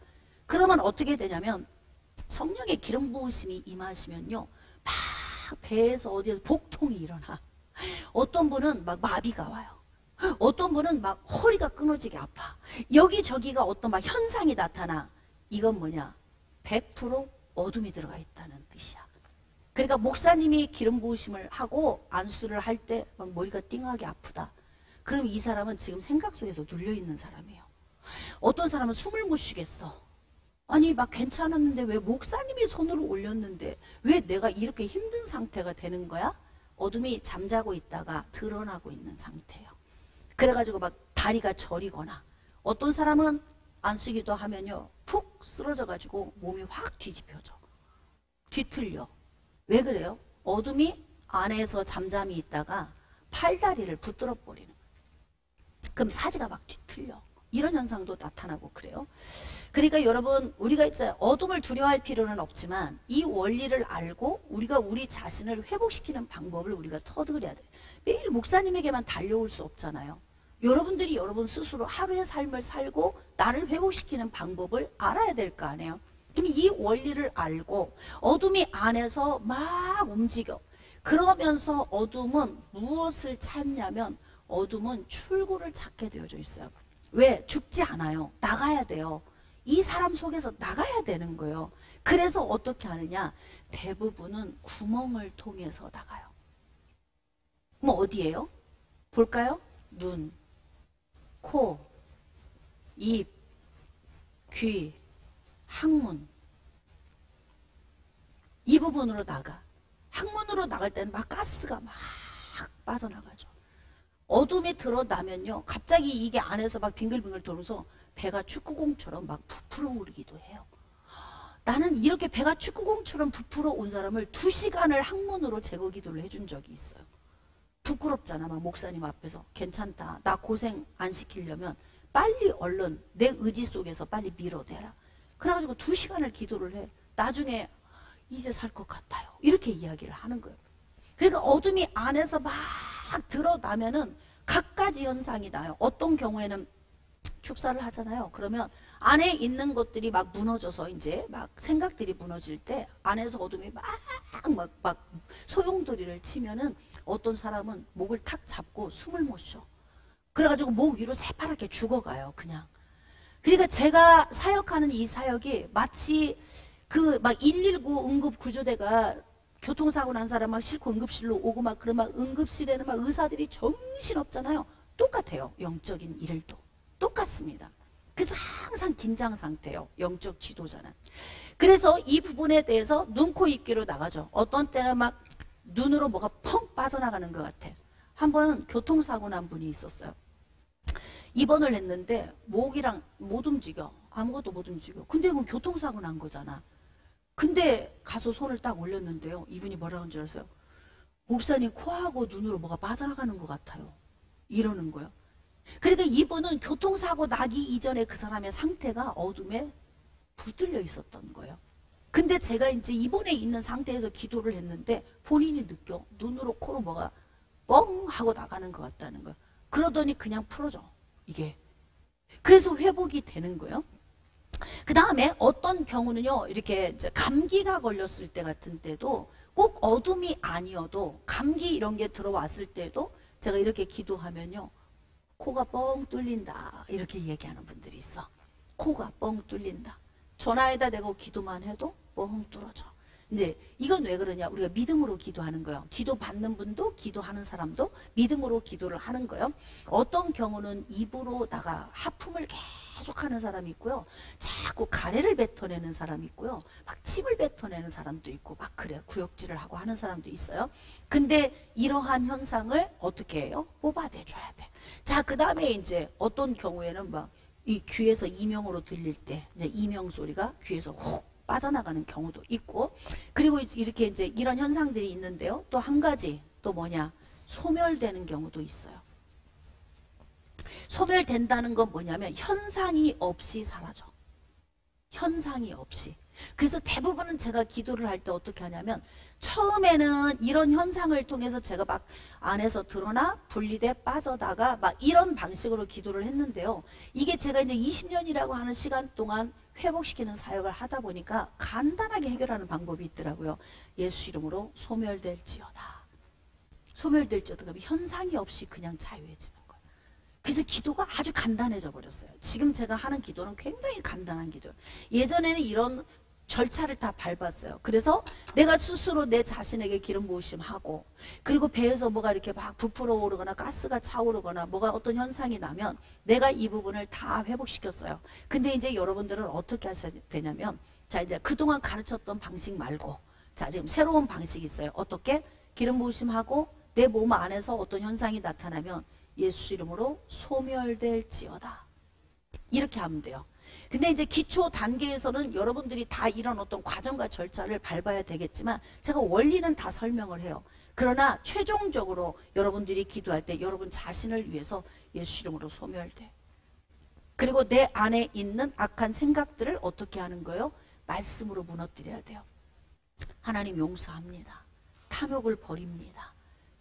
그러면 어떻게 되냐면 성령의 기름 부으심이 임하시면요, 막 배에서 어디에서 복통이 일어나. 어떤 분은 막 마비가 와요. 어떤 분은 막 허리가 끊어지게 아파. 여기저기가 어떤 막 현상이 나타나. 이건 뭐냐? 100% 어둠이 들어가 있다는 뜻이야. 그러니까 목사님이 기름 부으심을 하고 안수를 할 때 막 머리가 띵하게 아프다. 그럼 이 사람은 지금 생각 속에서 눌려있는 사람이에요. 어떤 사람은 숨을 못 쉬겠어. 아니 막 괜찮았는데 왜 목사님이 손으로 올렸는데 왜 내가 이렇게 힘든 상태가 되는 거야? 어둠이 잠자고 있다가 드러나고 있는 상태예요. 그래가지고 막 다리가 저리거나, 어떤 사람은 안쓰기도 하면요 푹 쓰러져가지고 몸이 확 뒤집혀져. 뒤틀려. 왜 그래요? 어둠이 안에서 잠잠히 있다가 팔다리를 붙들어 버리는 거예요. 그럼 사지가 막 뒤틀려. 이런 현상도 나타나고 그래요. 그러니까 여러분, 우리가 이제 어둠을 두려워할 필요는 없지만 이 원리를 알고 우리가 우리 자신을 회복시키는 방법을 우리가 터득해야 돼요. 매일 목사님에게만 달려올 수 없잖아요. 여러분들이 여러분 스스로 하루의 삶을 살고 나를 회복시키는 방법을 알아야 될 거 아니에요. 그럼 이 원리를 알고 어둠이 안에서 막 움직여. 그러면서 어둠은 무엇을 찾냐면 어둠은 출구를 찾게 되어져 있어요. 왜? 죽지 않아요. 나가야 돼요. 이 사람 속에서 나가야 되는 거예요. 그래서 어떻게 하느냐? 대부분은 구멍을 통해서 나가요. 그럼 어디예요? 볼까요? 눈, 코, 입, 귀, 항문. 이 부분으로 나가. 항문으로 나갈 때는 막 가스가 막 빠져나가죠. 어둠이 드러나면요 갑자기 이게 안에서 막 빙글빙글 돌면서 배가 축구공처럼 막 부풀어 오르기도 해요. 나는 이렇게 배가 축구공처럼 부풀어 온 사람을 2시간을 항문으로 제거 기도를 해준 적이 있어요. 부끄럽잖아. 막 목사님 앞에서 괜찮다. 나 고생 안 시키려면 빨리 얼른 내 의지 속에서 빨리 밀어내라. 그래가지고 2시간을 기도를 해. 나중에 이제 살 것 같아요. 이렇게 이야기를 하는 거예요. 그러니까 어둠이 안에서 막 드러나면은 갖가지 현상이 나요. 어떤 경우에는 축사를 하잖아요. 그러면 안에 있는 것들이 막 무너져서 이제 막 생각들이 무너질 때 안에서 어둠이 막 소용돌이를 치면은 어떤 사람은 목을 탁 잡고 숨을 못 쉬어. 그래가지고 목 위로 새파랗게 죽어가요. 그냥. 그러니까 제가 사역하는 이 사역이 마치 그 막 119 응급구조대가 교통사고 난 사람 막 싣고 응급실로 오고 막 그런 막 응급실에는 막 의사들이 정신없잖아요. 똑같아요. 영적인 일도. 똑같습니다. 그래서 항상 긴장 상태예요. 영적 지도자는. 그래서 이 부분에 대해서 눈, 코, 입, 귀로 나가죠. 어떤 때는 막 눈으로 뭐가 펑 빠져나가는 것 같아. 한 번은 교통사고 난 분이 있었어요. 입원을 했는데 목이랑 못 움직여. 아무것도 못 움직여. 근데 그건 교통사고 난 거잖아. 근데 가서 손을 딱 올렸는데요. 이분이 뭐라고 하는 줄 아세요? 목사님 코하고 눈으로 뭐가 빠져나가는 것 같아요. 이러는 거예요. 그러니까 이분은 교통사고 나기 이전에 그 사람의 상태가 어둠에 붙들려 있었던 거예요. 근데 제가 이제 입원해 있는 상태에서 기도를 했는데 본인이 느껴. 눈으로 코로 뭐가 뻥 하고 나가는 것 같다는 거예요. 그러더니 그냥 풀어져. 이게. 그래서 회복이 되는 거예요. 그 다음에 어떤 경우는요, 이렇게 이제 감기가 걸렸을 때 같은 때도 꼭 어둠이 아니어도 감기 이런 게 들어왔을 때도 제가 이렇게 기도하면요, 코가 뻥 뚫린다. 이렇게 얘기하는 분들이 있어. 코가 뻥 뚫린다. 전화에다 대고 기도만 해도 뻥 뚫어져. 이제 이건 왜 그러냐? 우리가 믿음으로 기도하는 거예요. 기도 받는 분도 기도하는 사람도 믿음으로 기도를 하는 거예요. 어떤 경우는 입으로다가 하품을 계속 하는 사람이 있고요. 자꾸 가래를 뱉어내는 사람이 있고요. 막 침을 뱉어내는 사람도 있고 막 그래요. 구역질을 하고 하는 사람도 있어요. 근데 이러한 현상을 어떻게 해요? 뽑아내줘야 돼. 자, 그 다음에 이제 어떤 경우에는 막 이 귀에서 이명으로 들릴 때 이제 이명 소리가 귀에서 훅 빠져나가는 경우도 있고, 그리고 이렇게 이제 이런 현상들이 있는데요. 또 한 가지 또 뭐냐? 소멸되는 경우도 있어요. 소멸된다는 건 뭐냐면 현상이 없이 사라져. 현상이 없이. 그래서 대부분은 제가 기도를 할 때 어떻게 하냐면 처음에는 이런 현상을 통해서 제가 막 안에서 드러나 분리돼 빠져다가 막 이런 방식으로 기도를 했는데요. 이게 제가 이제 20년이라고 하는 시간 동안 회복시키는 사역을 하다 보니까 간단하게 해결하는 방법이 있더라고요. 예수 이름으로 소멸될지어다. 소멸될지어다. 그러면 현상이 없이 그냥 자유해지는 거예요. 그래서 기도가 아주 간단해져 버렸어요. 지금 제가 하는 기도는 굉장히 간단한 기도예요. 예전에는 이런 절차를 다 밟았어요. 그래서 내가 스스로 내 자신에게 기름 부으심하고, 그리고 배에서 뭐가 이렇게 막 부풀어 오르거나 가스가 차오르거나 뭐가 어떤 현상이 나면 내가 이 부분을 다 회복시켰어요. 근데 이제 여러분들은 어떻게 하셔야 되냐면, 자 이제 그동안 가르쳤던 방식 말고, 자 지금 새로운 방식이 있어요. 어떻게? 기름 부으심하고 내 몸 안에서 어떤 현상이 나타나면 예수 이름으로 소멸될지어다. 이렇게 하면 돼요. 근데 이제 기초 단계에서는 여러분들이 다 이런 어떤 과정과 절차를 밟아야 되겠지만 제가 원리는 다 설명을 해요. 그러나 최종적으로 여러분들이 기도할 때 여러분 자신을 위해서 예수 이름으로 소멸돼. 그리고 내 안에 있는 악한 생각들을 어떻게 하는 거예요? 말씀으로 무너뜨려야 돼요. 하나님 용서합니다. 탐욕을 버립니다.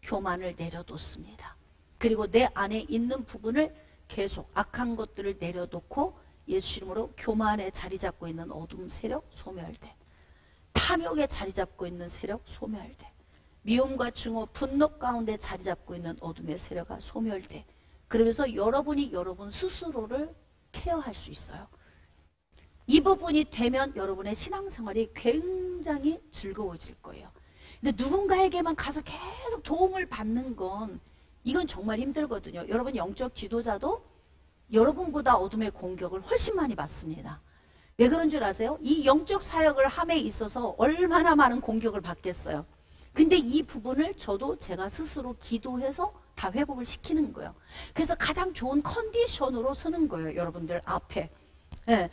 교만을 내려놓습니다. 그리고 내 안에 있는 부분을 계속 악한 것들을 내려놓고 예수 이름으로 교만에 자리 잡고 있는 어둠 세력 소멸돼. 탐욕에 자리 잡고 있는 세력 소멸돼. 미움과 증오, 분노 가운데 자리 잡고 있는 어둠의 세력이 소멸돼. 그러면서 여러분이 여러분 스스로를 케어할 수 있어요. 이 부분이 되면 여러분의 신앙생활이 굉장히 즐거워질 거예요. 근데 누군가에게만 가서 계속 도움을 받는 건 이건 정말 힘들거든요. 여러분 영적 지도자도 여러분보다 어둠의 공격을 훨씬 많이 받습니다. 왜 그런 줄 아세요? 이 영적 사역을 함에 있어서 얼마나 많은 공격을 받겠어요. 근데 이 부분을 저도 제가 스스로 기도해서 다 회복을 시키는 거예요. 그래서 가장 좋은 컨디션으로 서는 거예요. 여러분들 앞에. 예,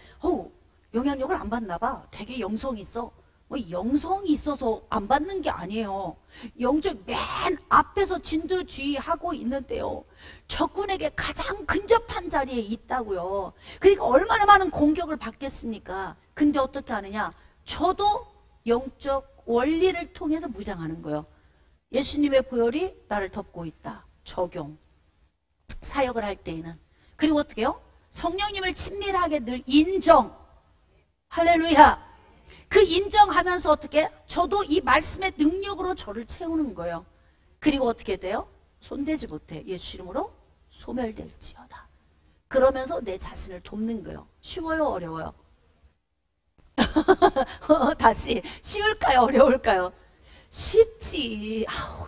영향력을 안 받나 봐. 되게 영성이 있어. 뭐 영성이 있어서 안 받는 게 아니에요. 영적 맨 앞에서 진두지휘하고 있는데요. 적군에게 가장 근접한 자리에 있다고요. 그러니까 얼마나 많은 공격을 받겠습니까? 근데 어떻게 하느냐? 저도 영적 원리를 통해서 무장하는 거예요. 예수님의 보혈이 나를 덮고 있다. 적용. 사역을 할 때에는. 그리고 어떻게 해요? 성령님을 친밀하게 늘 인정. 할렐루야. 그 인정하면서 어떻게? 저도 이 말씀의 능력으로 저를 채우는 거예요. 그리고 어떻게 돼요? 손대지 못해. 예수 이름으로 소멸될지어다. 그러면서 내 자신을 돕는 거예요. 쉬워요? 어려워요? 다시 쉬울까요? 어려울까요? 쉽지.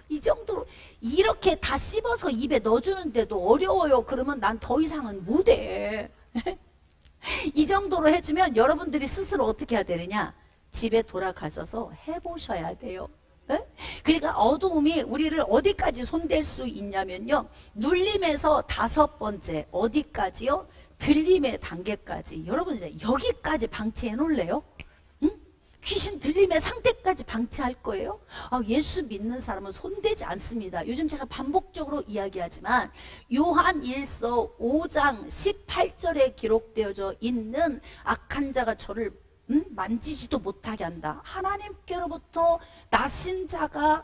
이 정도로 이렇게 다 씹어서 입에 넣어주는데도 어려워요. 그러면 난 더 이상은 못해. 이 정도로 해주면 여러분들이 스스로 어떻게 해야 되느냐? 집에 돌아가셔서 해보셔야 돼요. 네? 그러니까 어두움이 우리를 어디까지 손댈 수 있냐면요. 눌림에서 5번째 어디까지요? 들림의 단계까지. 여러분 이제 여기까지 방치해 놓을래요? 응? 귀신 들림의 상태까지 방치할 거예요? 예수 믿는 사람은 손대지 않습니다. 요즘 제가 반복적으로 이야기하지만 요한 1서 5장 18절에 기록되어져 있는 악한 자가 저를 만지지도 못하게 한다. 하나님께로부터 나신 자가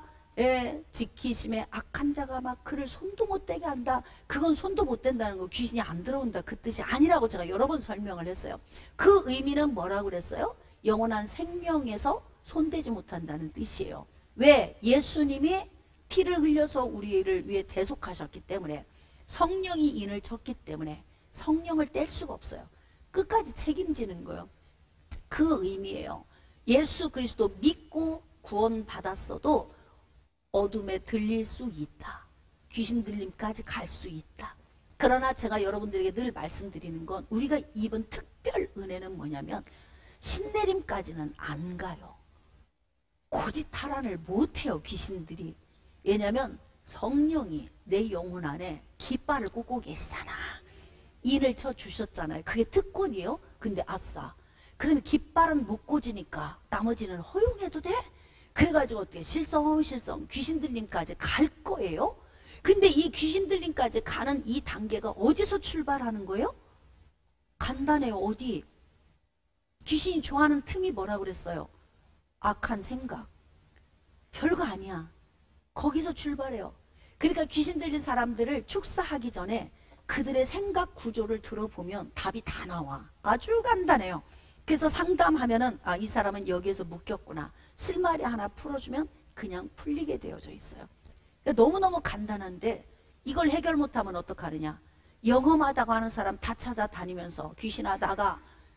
지키심에 악한 자가 막 그를 손도 못 대게 한다. 그건 손도 못 댄다는 거, 귀신이 안 들어온다, 그 뜻이 아니라고 제가 여러 번 설명을 했어요. 그 의미는 뭐라고 그랬어요? 영원한 생명에서 손대지 못한다는 뜻이에요. 왜? 예수님이 피를 흘려서 우리를 위해 대속하셨기 때문에, 성령이 인을 쳤기 때문에 성령을 뗄 수가 없어요. 끝까지 책임지는 거예요. 그 의미예요. 예수 그리스도 믿고 구원받았어도 어둠에 들릴 수 있다. 귀신 들림까지 갈 수 있다. 그러나 제가 여러분들에게 늘 말씀드리는 건, 우리가 입은 특별 은혜는 뭐냐면 신내림까지는 안 가요. 고지탈환을 못해요, 귀신들이. 왜냐하면 성령이 내 영혼 안에 깃발을 꽂고 계시잖아. 인을 쳐주셨잖아요. 그게 특권이에요. 근데 아싸, 그러면 깃발은 못 꽂으니까 나머지는 허용해도 돼? 그래가지고 어떻게 실성 귀신 들림까지 갈 거예요? 근데 이 귀신 들림까지 가는 이 단계가 어디서 출발하는 거예요? 간단해요. 어디? 귀신이 좋아하는 틈이 뭐라 그랬어요? 악한 생각. 별거 아니야. 거기서 출발해요. 그러니까 귀신 들린 사람들을 축사하기 전에 그들의 생각 구조를 들어보면 답이 다 나와. 아주 간단해요. 그래서 상담하면은 이 사람은 여기에서 묶였구나. 실마리 하나 풀어주면 그냥 풀리게 되어져 있어요. 너무너무 간단한데 이걸 해결 못하면 어떡하느냐. 영험하다고 하는 사람 다 찾아다니면서 귀신아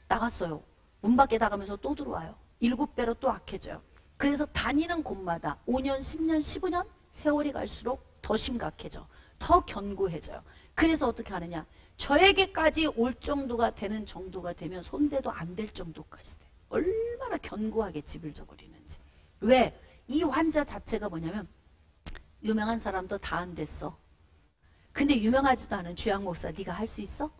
나갔어요. 문 밖에 나가면서 또 들어와요. 7배로 또 악해져요. 그래서 다니는 곳마다 5년, 10년, 15년 세월이 갈수록 더 심각해져. 더 견고해져요. 그래서 어떻게 하느냐. 저에게까지 올 정도가 되는 정도가 되면 손대도 안 될 정도까지 돼. 얼마나 견고하게 집을 져버리는지. 왜? 이 환자 자체가 뭐냐면 유명한 사람도 다 안 됐어. 근데 유명하지도 않은 주양 목사 네가 할 수 있어?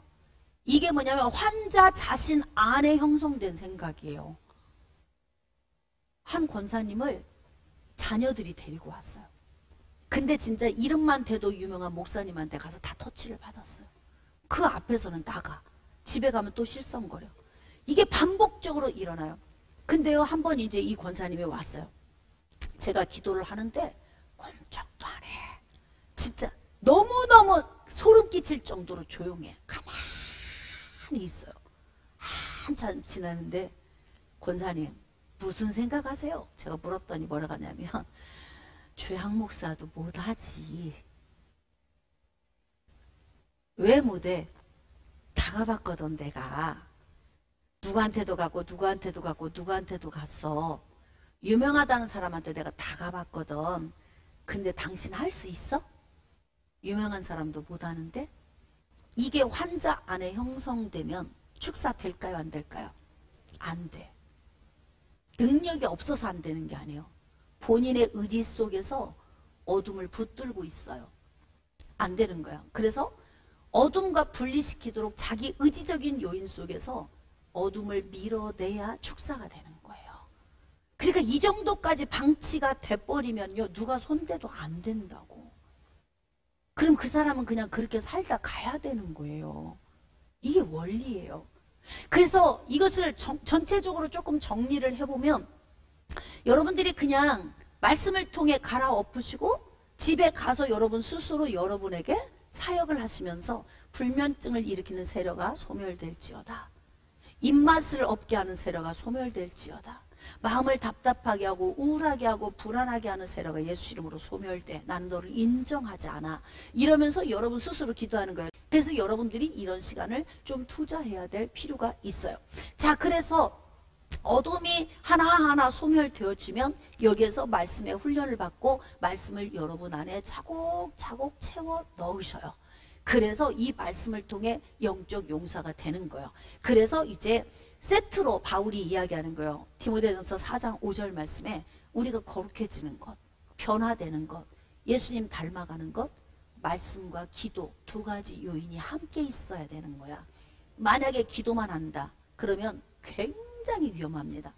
이게 뭐냐면 환자 자신 안에 형성된 생각이에요. 한 권사님을 자녀들이 데리고 왔어요. 근데 진짜 이름만 대도 유명한 목사님한테 가서 다 터치를 받았어요. 그 앞에서는 나가. 집에 가면 또 실성거려. 이게 반복적으로 일어나요. 근데요, 한 번 이제 이 권사님이 왔어요. 제가 기도를 하는데 꼼짝도 안 해. 진짜 너무너무 소름 끼칠 정도로 조용해. 가만히 있어요. 한참 지났는데 권사님 무슨 생각하세요? 제가 물었더니 뭐라고 하냐면 주양 목사도 못하지. 왜 못해? 다 가봤거든 내가. 누구한테도 가고 누구한테도 가고 누구한테도 갔어. 유명하다는 사람한테 내가 다 가봤거든. 근데 당신 할 수 있어? 유명한 사람도 못하는데? 이게 환자 안에 형성되면 축사될까요? 안 될까요? 안 돼. 능력이 없어서 안 되는 게 아니에요. 본인의 의지 속에서 어둠을 붙들고 있어요. 안 되는 거야. 그래서 어둠과 분리시키도록 자기 의지적인 요인 속에서 어둠을 밀어내야 축사가 되는 거예요. 그러니까 이 정도까지 방치가 돼버리면요, 누가 손대도 안 된다고. 그럼 그 사람은 그냥 그렇게 살다 가야 되는 거예요. 이게 원리예요. 그래서 이것을 전체적으로 조금 정리를 해보면 여러분들이 그냥 말씀을 통해 갈아엎으시고 집에 가서 여러분 스스로 여러분에게 사역을 하시면서 불면증을 일으키는 세력아 소멸될지어다. 입맛을 없게 하는 세력아 소멸될지어다. 마음을 답답하게 하고 우울하게 하고 불안하게 하는 세력아 예수 이름으로 소멸돼. 나는 너를 인정하지 않아. 이러면서 여러분 스스로 기도하는 거예요. 그래서 여러분들이 이런 시간을 좀 투자해야 될 필요가 있어요. 자, 그래서 어둠이 하나하나 소멸되어지면 여기에서 말씀의 훈련을 받고 말씀을 여러분 안에 차곡차곡 채워 넣으셔요. 그래서 이 말씀을 통해 영적 용사가 되는 거예요. 그래서 이제 세트로 바울이 이야기하는 거예요. 디모데전서 4장 5절 말씀에 우리가 거룩해지는 것, 변화되는 것, 예수님 닮아가는 것, 말씀과 기도 두 가지 요인이 함께 있어야 되는 거야. 만약에 기도만 한다 그러면 굉장히 위험합니다.